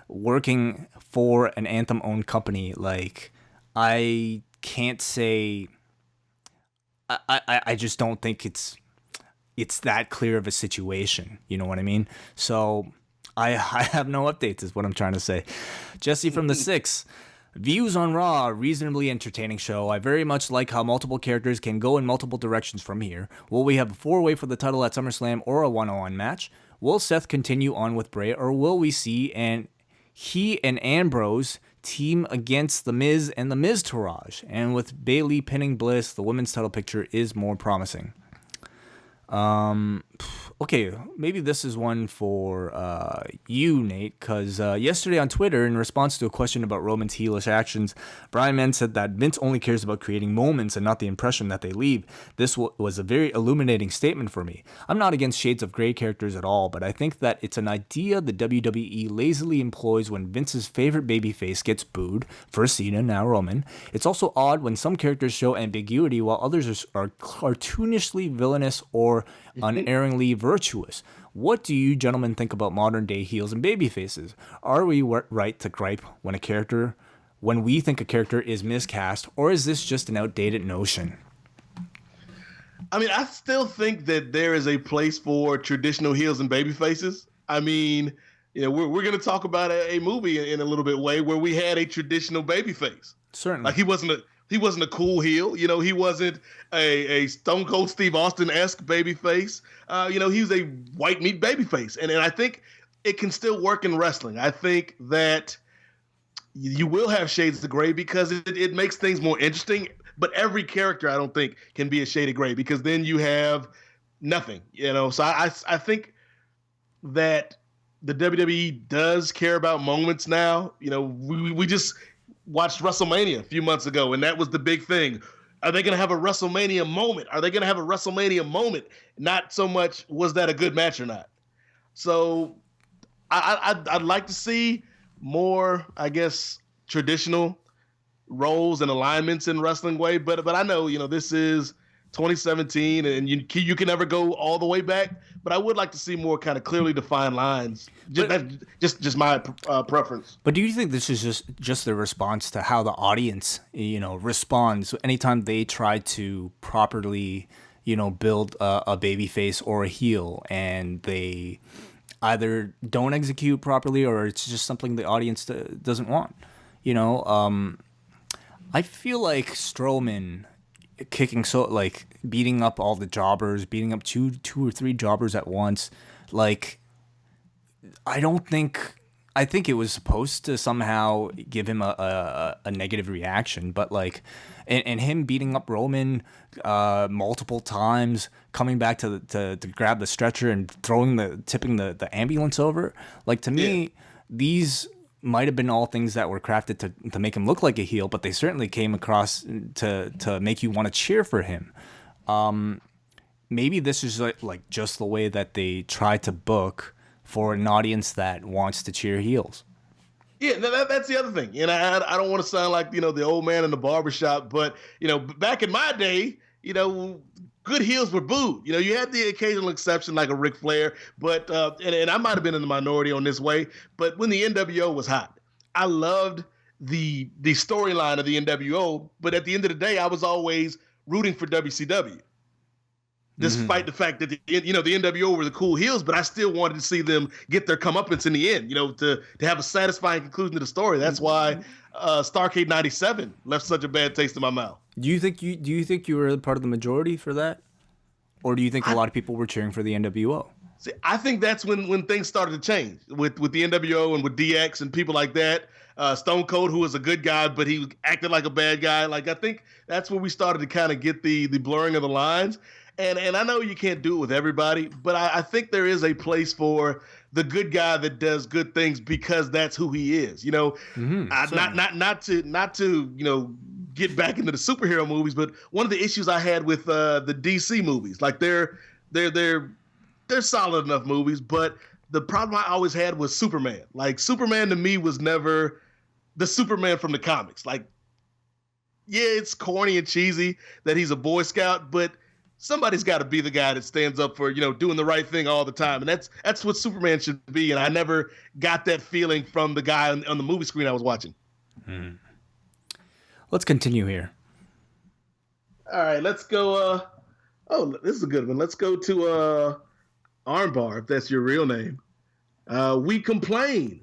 working for an Anthem-owned company, like I can't say. I just don't think it's that clear of a situation. You know what I mean? So I have no updates is what I'm trying to say. Jesse from the 6. Views on Raw, reasonably entertaining show. I very much like how multiple characters can go in multiple directions from here. Will we have a 4-way for the title at SummerSlam or a 1-on-1 match? Will Seth continue on with Bray, or will we see he and Ambrose team against The Miz and The Miz Taraj? And with Bayley pinning Bliss, the women's title picture is more promising. Okay, maybe this is one for you, Nate, because yesterday on Twitter, in response to a question about Roman's heelish actions, Brian Mann said that Vince only cares about creating moments and not the impression that they leave. This was a very illuminating statement for me. I'm not against shades of gray characters at all, but I think that it's an idea the WWE lazily employs when Vince's favorite babyface gets booed, first Cena, now Roman. It's also odd when some characters show ambiguity while others are cartoonishly villainous or unerringly virtuous. What do you gentlemen think about modern day heels and babyfaces? Are we right to gripe when we think a character is miscast, or is this just an outdated notion? I mean, I still think that there is a place for traditional heels and babyfaces. I mean, we're going to talk about a movie in a little bit way where we had a traditional babyface. Certainly. Like he wasn't a cool heel. He wasn't a Stone Cold Steve Austin-esque babyface. He was a white meat babyface. And I think it can still work in wrestling. I think that you will have shades of gray because it makes things more interesting. But every character, I don't think, can be a shade of gray because then you have nothing. So I think that the WWE does care about moments now. We just watched WrestleMania a few months ago, and that was the big thing. Are they going to have a WrestleMania moment? Are they going to have a WrestleMania moment? Not so much was that a good match or not. So I'd like to see more, I guess, traditional roles and alignments in wrestling way. But I know, this is 2017 and you can never go all the way back. But I would like to see more kind of clearly defined lines. Just my preference. But do you think this is just the response to how the audience, responds anytime they try to properly, build a baby face or a heel, and they either don't execute properly or it's just something the audience doesn't want? I feel like Strowman beating up all the jobbers, beating up two or three jobbers at once, I think it was supposed to somehow give him a negative reaction, but and him beating up Roman multiple times, coming back to grab the stretcher and tipping the ambulance over, to me, these might have been all things that were crafted to make him look like a heel, but they certainly came across to make you want to cheer for him. Maybe this is like just the way that they try to book for an audience that wants to cheer heels. Yeah, that's the other thing. I don't want to sound like, the old man in the barbershop, but, back in my day, good heels were booed. You had the occasional exception like a Ric Flair, but and I might have been in the minority on this way, but when the NWO was hot, I loved the storyline of the NWO, but at the end of the day, I was always rooting for WCW. Despite the fact that the NWO were the cool heels, but I still wanted to see them get their comeuppance in the end, to have a satisfying conclusion to the story. That's why Starrcade '97 left such a bad taste in my mouth. Do you think you were part of the majority for that, or do you think a lot of people were cheering for the NWO? See, I think that's when things started to change with the NWO and with DX and people like that. Stone Cold, who was a good guy, but he acted like a bad guy. I think that's where we started to kind of get the blurring of the lines. And I know you can't do it with everybody, but I think there is a place for the good guy that does good things because that's who he is. Not to get back into the superhero movies, but one of the issues I had with the DC movies, they're solid enough movies, but the problem I always had was Superman. Superman to me was never the Superman from the comics. Yeah, it's corny and cheesy that he's a Boy Scout, but somebody's got to be the guy that stands up for, doing the right thing all the time. And that's what Superman should be. And I never got that feeling from the guy on the movie screen I was watching. Let's continue here. All right, let's go. This is a good one. Let's go to Armbar, if that's your real name. We complain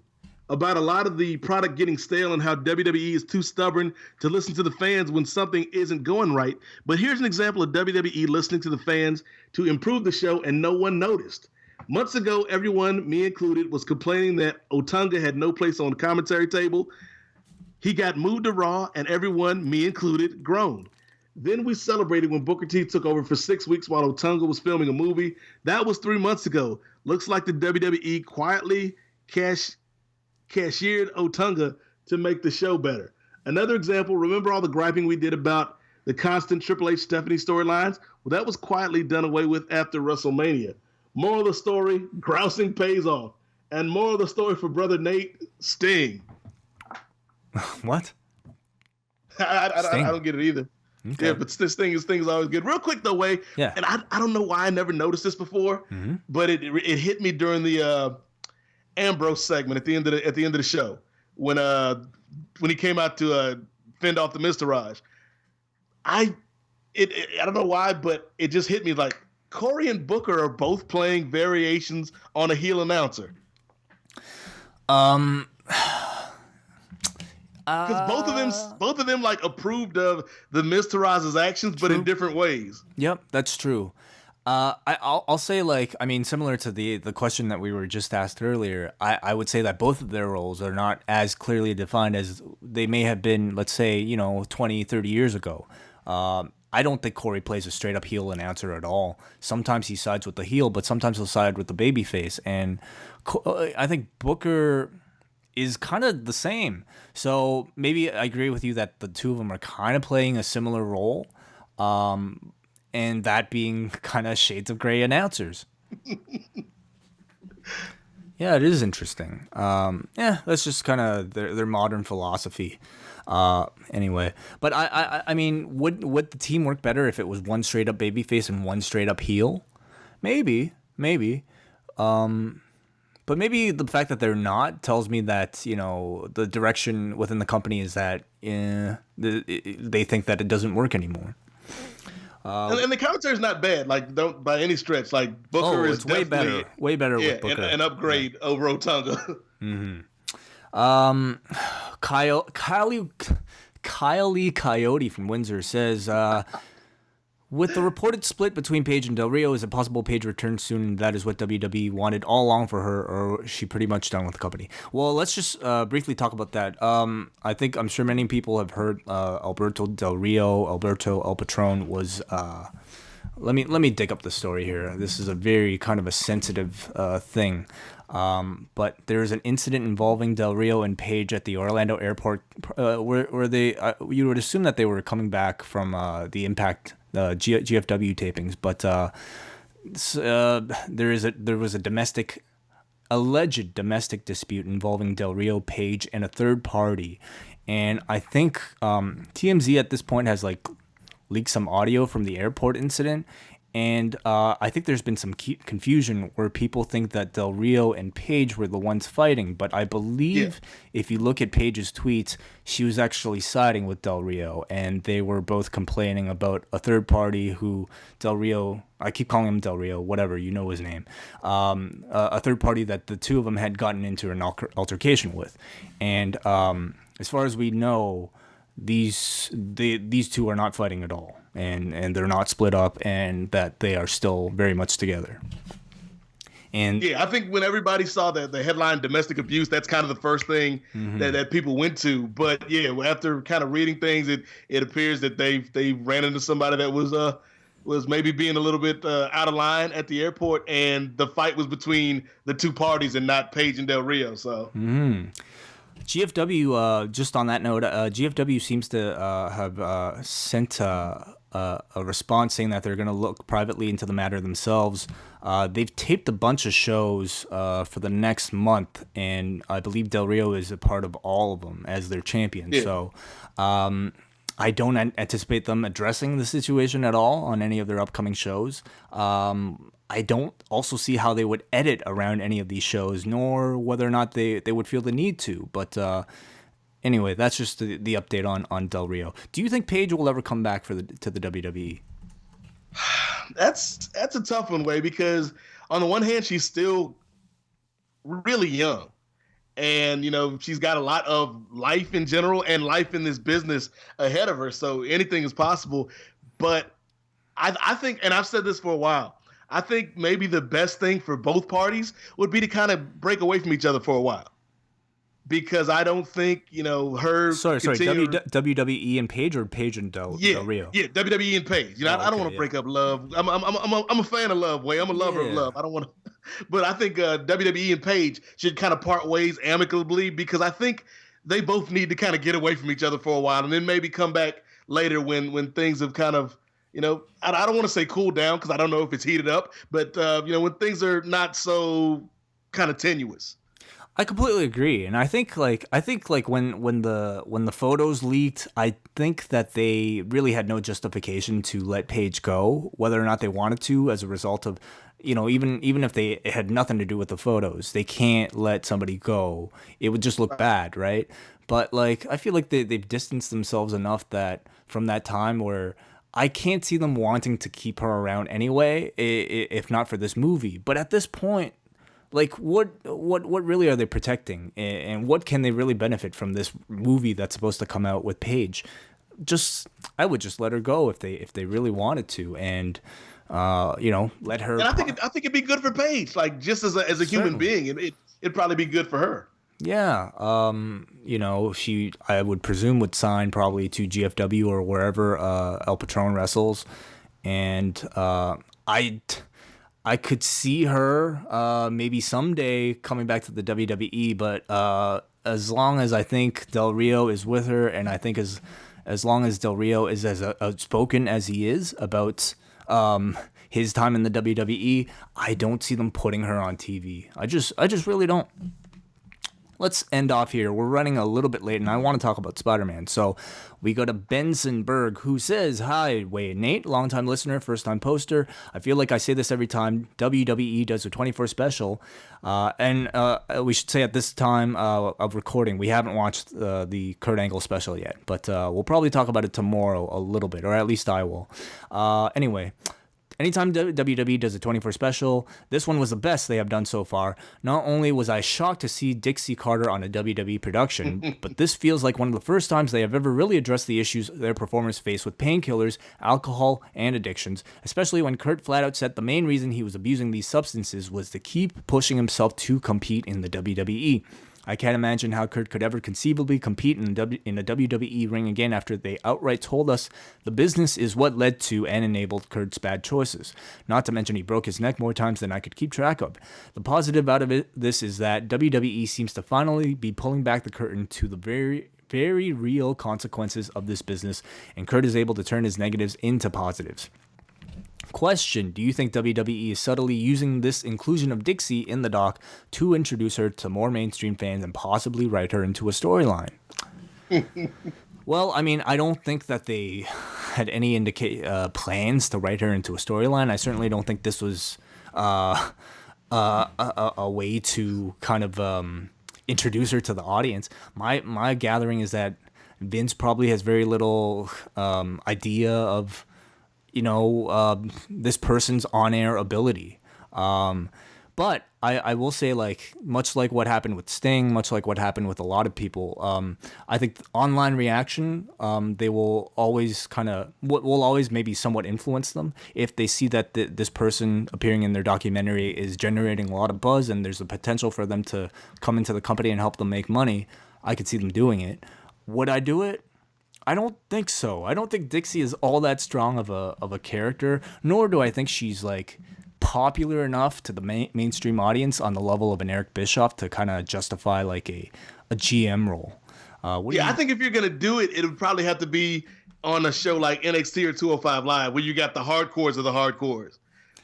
about a lot of the product getting stale and how WWE is too stubborn to listen to the fans when something isn't going right. But here's an example of WWE listening to the fans to improve the show, and no one noticed. Months ago, everyone, me included, was complaining that Otunga had no place on the commentary table. He got moved to Raw, and everyone, me included, groaned. Then we celebrated when Booker T took over for 6 weeks while Otunga was filming a movie. That was 3 months ago. Looks like the WWE quietly cashiered Otunga to make the show better. Another example, remember all the griping we did about the constant Triple H Stephanie storylines? Well, that was quietly done away with after WrestleMania. Moral of the story, grousing pays off. And moral of the story for brother Nate, Sting. What? I don't get it either. Okay. Yeah, but Sting is always good. Real quick though, Way. Yeah. And I don't know why I never noticed this before, but it hit me during the Ambrose segment at the end of the show when he came out to fend off the Miztourage. I don't know why, but it just hit me like Corey and Booker are both playing variations on a heel announcer. Because both of them like approved of the Miztourage's actions, but in different ways. Yep, that's true. I'll say similar to the question that we were just asked earlier, I would say that both of their roles are not as clearly defined as they may have been, let's say, 20, 30 years ago. I don't think Corey plays a straight up heel announcer at all. Sometimes he sides with the heel, but sometimes he'll side with the babyface. And I think Booker is kind of the same. So maybe I agree with you that the two of them are kind of playing a similar role. and that being kind of shades of gray announcers. Yeah, it is interesting. Yeah, that's just kind of their modern philosophy. Anyway, but I mean, would the team work better if it was one straight up babyface and one straight up heel? Maybe. But maybe the fact that they're not tells me that, you know, the direction within the company is that they think that it doesn't work anymore. And the commentary's not bad, like don't by any stretch. Like Booker is way better with Booker. An upgrade over Otunga. Mm-hmm. Kylie Coyote from Windsor says, with the reported split between Paige and Del Rio, is it possible Paige returns soon and that is what WWE wanted all along for her, or is she pretty much done with the company? Well, let's just briefly talk about that. I'm sure many people have heard Alberto Del Rio, Alberto El Patron was... Let me dig up the story here. This is a very kind of a sensitive thing. But there is an incident involving Del Rio and Paige at the Orlando airport where they you would assume that they were coming back from the Impact GFW tapings, but there was a alleged domestic dispute involving Del Rio, Paige, and a third party, and I think TMZ at this point has like leaked some audio from the airport incident. And I think there's been some confusion where people think that Del Rio and Paige were the ones fighting. But I believe if you look at Paige's tweets, she was actually siding with Del Rio. And they were both complaining about a third party who Del Rio, I keep calling him Del Rio, whatever, you know his name. A third party that the two of them had gotten into an altercation with. And as far as we know, these two are not fighting at all. And they're not split up, and that they are still very much together. And yeah, I think when everybody saw the headline domestic abuse, that's kind of the first thing that people went to. But yeah, after kind of reading things, it appears that they ran into somebody that was maybe being a little bit out of line at the airport, and the fight was between the two parties and not Paige and Del Rio. So. GFW, just on that note, GFW seems to have sent a response saying that they're going to look privately into the matter themselves. They've taped a bunch of shows for the next month, and I believe Del Rio is a part of all of them as their champion. Yeah. So I don't anticipate them addressing the situation at all on any of their upcoming shows. I don't also see how they would edit around any of these shows, nor whether or not they would feel the need to. But anyway, that's just the update on Del Rio. Do you think Paige will ever come back to the WWE? That's a tough one, Way, because on the one hand, she's still really young. And, you know, she's got a lot of life in general and life in this business ahead of her. So anything is possible. But I think, and I've said this for a while, I think maybe the best thing for both parties would be to kind of break away from each other for a while. Because I don't think, you know, her... Sorry, WWE and Paige, or Paige and Del Rio? Yeah, WWE and Paige. You know, I don't want to break up love. I'm a fan of love, Way. I'm a lover of love. I don't want to... But I think WWE and Paige should kind of part ways amicably, because I think they both need to kind of get away from each other for a while and then maybe come back later when things have kind of... You know, I don't want to say cool down because I don't know if it's heated up, but, you know, when things are not so kind of tenuous. I completely agree. And I think when the photos leaked, I think that they really had no justification to let Paige go, whether or not they wanted to, as a result of, you know, even if it had nothing to do with the photos, they can't let somebody go. It would just look bad, right? But, like, I feel like they've distanced themselves enough that from that time where I can't see them wanting to keep her around anyway, if not for this movie. But at this point, like, what really are they protecting, and what can they really benefit from this movie that's supposed to come out with Paige? I would just let her go if they really wanted to, and you know, let her. And I think it'd be good for Paige, like, just as a human being, it'd probably be good for her. Yeah, you know, I would presume would sign probably to GFW or wherever El Patron wrestles, and I could see her maybe someday coming back to the WWE, but as long as I think Del Rio is with her, and I think as as long as Del Rio is as outspoken as he is about his time in the WWE, I don't see them putting her on TV. I just really don't. Let's end off here. We're running a little bit late, and I want to talk about Spider-Man. So we go to Bensonberg, who says, "Hi, Wyatt and Nate, longtime listener, first-time poster. I feel like I say this every time WWE does a 24 special. And we should say at this time of recording, we haven't watched the Kurt Angle special yet. But we'll probably talk about it tomorrow a little bit, or at least I will. Anyway." Anytime WWE does a 24 special, this one was the best they have done so far. Not only was I shocked to see Dixie Carter on a WWE production, but this feels like one of the first times they have ever really addressed the issues their performers face with painkillers, alcohol, and addictions, especially when Kurt flat out said the main reason he was abusing these substances was to keep pushing himself to compete in the WWE. I can't imagine how Kurt could ever conceivably compete in a WWE ring again after they outright told us the business is what led to and enabled Kurt's bad choices. Not to mention he broke his neck more times than I could keep track of. The positive out of this is that WWE seems to finally be pulling back the curtain to the very, very real consequences of this business, and Kurt is able to turn his negatives into positives. Question: do you think WWE is subtly using this inclusion of Dixie in the doc to introduce her to more mainstream fans and possibly write her into a storyline? Well, I mean, I don't think that they had any plans to write her into a storyline. I certainly don't think this was a way to kind of introduce her to the audience. My gathering is that Vince probably has very little idea of this person's on-air ability. But I will say, like, much like what happened with Sting, much like what happened with a lot of people, I think online reaction, they will always will always maybe somewhat influence them. If they see that this person appearing in their documentary is generating a lot of buzz and there's a potential for them to come into the company and help them make money, I could see them doing it. Would I do it? I don't think so. I don't think Dixie is all that strong of a character, nor do I think she's like popular enough to the mainstream audience on the level of an Eric Bischoff to kind of justify like a GM role. I think if you're gonna do it, it would probably have to be on a show like NXT or 205 Live, where you got the hardcores of the hardcores,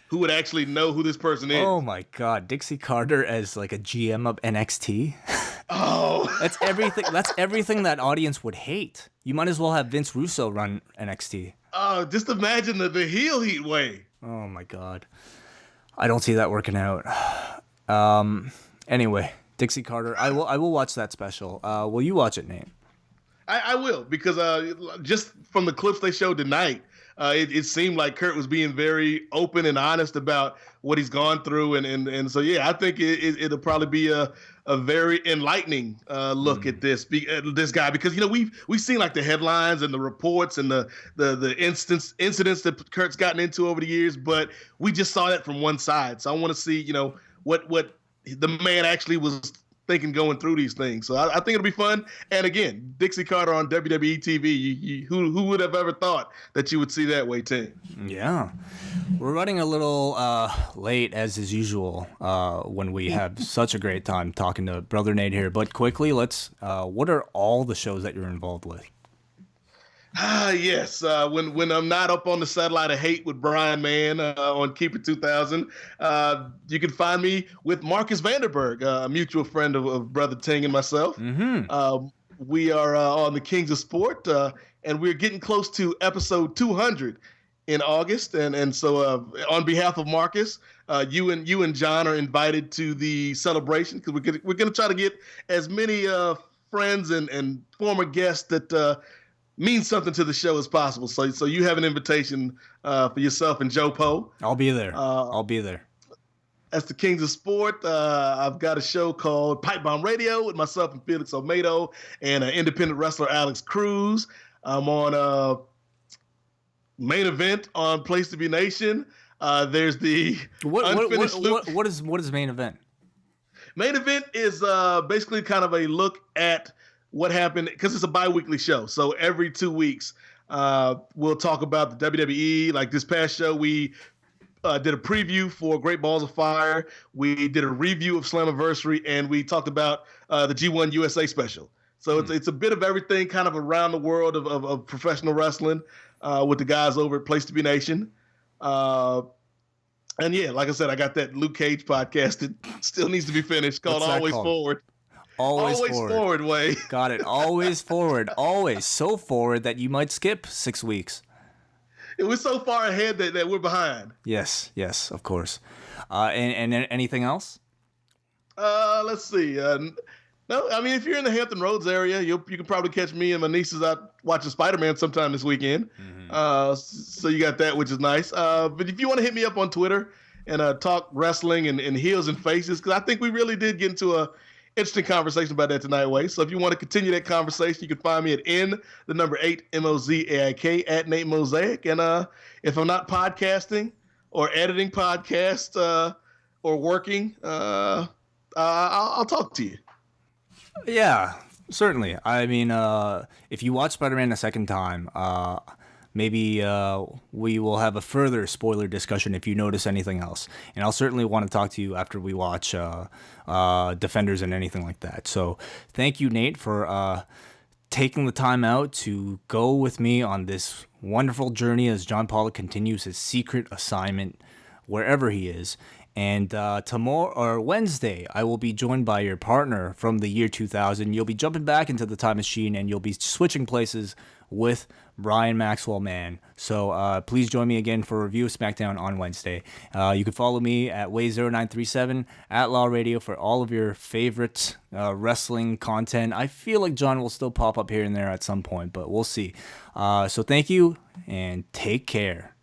who would actually know who this person is. Oh my God, Dixie Carter as like a GM of NXT. Oh, that's everything. That's everything that audience would hate. You might as well have Vince Russo run NXT. Oh, just imagine the heel heat way. Oh my God, I don't see that working out. Anyway, Dixie Carter. I will watch that special. Will you watch it, Nate? I will, because just from the clips they showed tonight, it seemed like Kurt was being very open and honest about what he's gone through, and so yeah, I think it'll probably be a very enlightening look at this guy, because we've seen like the headlines and the reports and the incidents that Kurt's gotten into over the years, but we just saw that from one side. So I want to see what the man actually was thinking going through these things. So I think it'll be fun. And again, Dixie Carter on WWE TV. Who would have ever thought that you would see that way, Ting? Yeah. We're running a little late, as is usual, when we have such a great time talking to Brother Nate here. But quickly, what are all the shows that you're involved with? Yes. When I'm not up on the satellite of hate with Brian Mann on Keep It 2000, you can find me with Marcus Vanderberg, a mutual friend of Brother Ting and myself. Mm-hmm. We are on the Kings of Sport, and we're getting close to episode 200 in August. And so on behalf of Marcus, you and John are invited to the celebration, because we're going to try to get as many friends and former guests that means something to the show as possible. So you have an invitation for yourself and Joe Poe. I'll be there. I'll be there. As the Kings of Sport, I've got a show called Pipe Bomb Radio with myself and Felix Olmedo and independent wrestler Alex Cruz. I'm on Main Event on Place to Be Nation. There's the unfinished loop. What is Main Event? Main Event is basically kind of a look at what happened, because it's a bi-weekly show. So every 2 weeks, we'll talk about the WWE. Like this past show, we did a preview for Great Balls of Fire. We did a review of Slammiversary, and we talked about the G1 USA special. So it's a bit of everything, kind of around the world of professional wrestling with the guys over at Place to Be Nation. And yeah, like I said, I got that Luke Cage podcast that still needs to be finished called Always Forward. Always forward, Way. Got it. Always forward. Always so forward that you might skip 6 weeks. It was so far ahead that we're behind. Yes, of course. And anything else? Let's see. No, I mean, if you're in the Hampton Roads area, you can probably catch me and my nieces out watching Spider-Man sometime this weekend. So you got that, which is nice. But if you want to hit me up on Twitter and talk wrestling and heels and faces, because I think we really did get into a interesting conversation about that tonight, Way. So if you want to continue that conversation, you can find me at #8 MOZAIK at Nate Mosaic. And if I'm not podcasting or editing podcast or working, I'll talk to you. Yeah, certainly. I mean, if you watch Spider-Man a second time, maybe we will have a further spoiler discussion if you notice anything else. And I'll certainly want to talk to you after we watch Defenders and anything like that. So thank you, Nate, for taking the time out to go with me on this wonderful journey as John Pollock continues his secret assignment wherever he is. And tomorrow or Wednesday, I will be joined by your partner from the year 2000. You'll be jumping back into the time machine, and you'll be switching places with Brian Maxwell Mann. So please join me again for a review of SmackDown on Wednesday. You can follow me at Way0937 at Law Radio for all of your favorite wrestling content. I feel like John will still pop up here and there at some point, but we'll see. So thank you, and take care.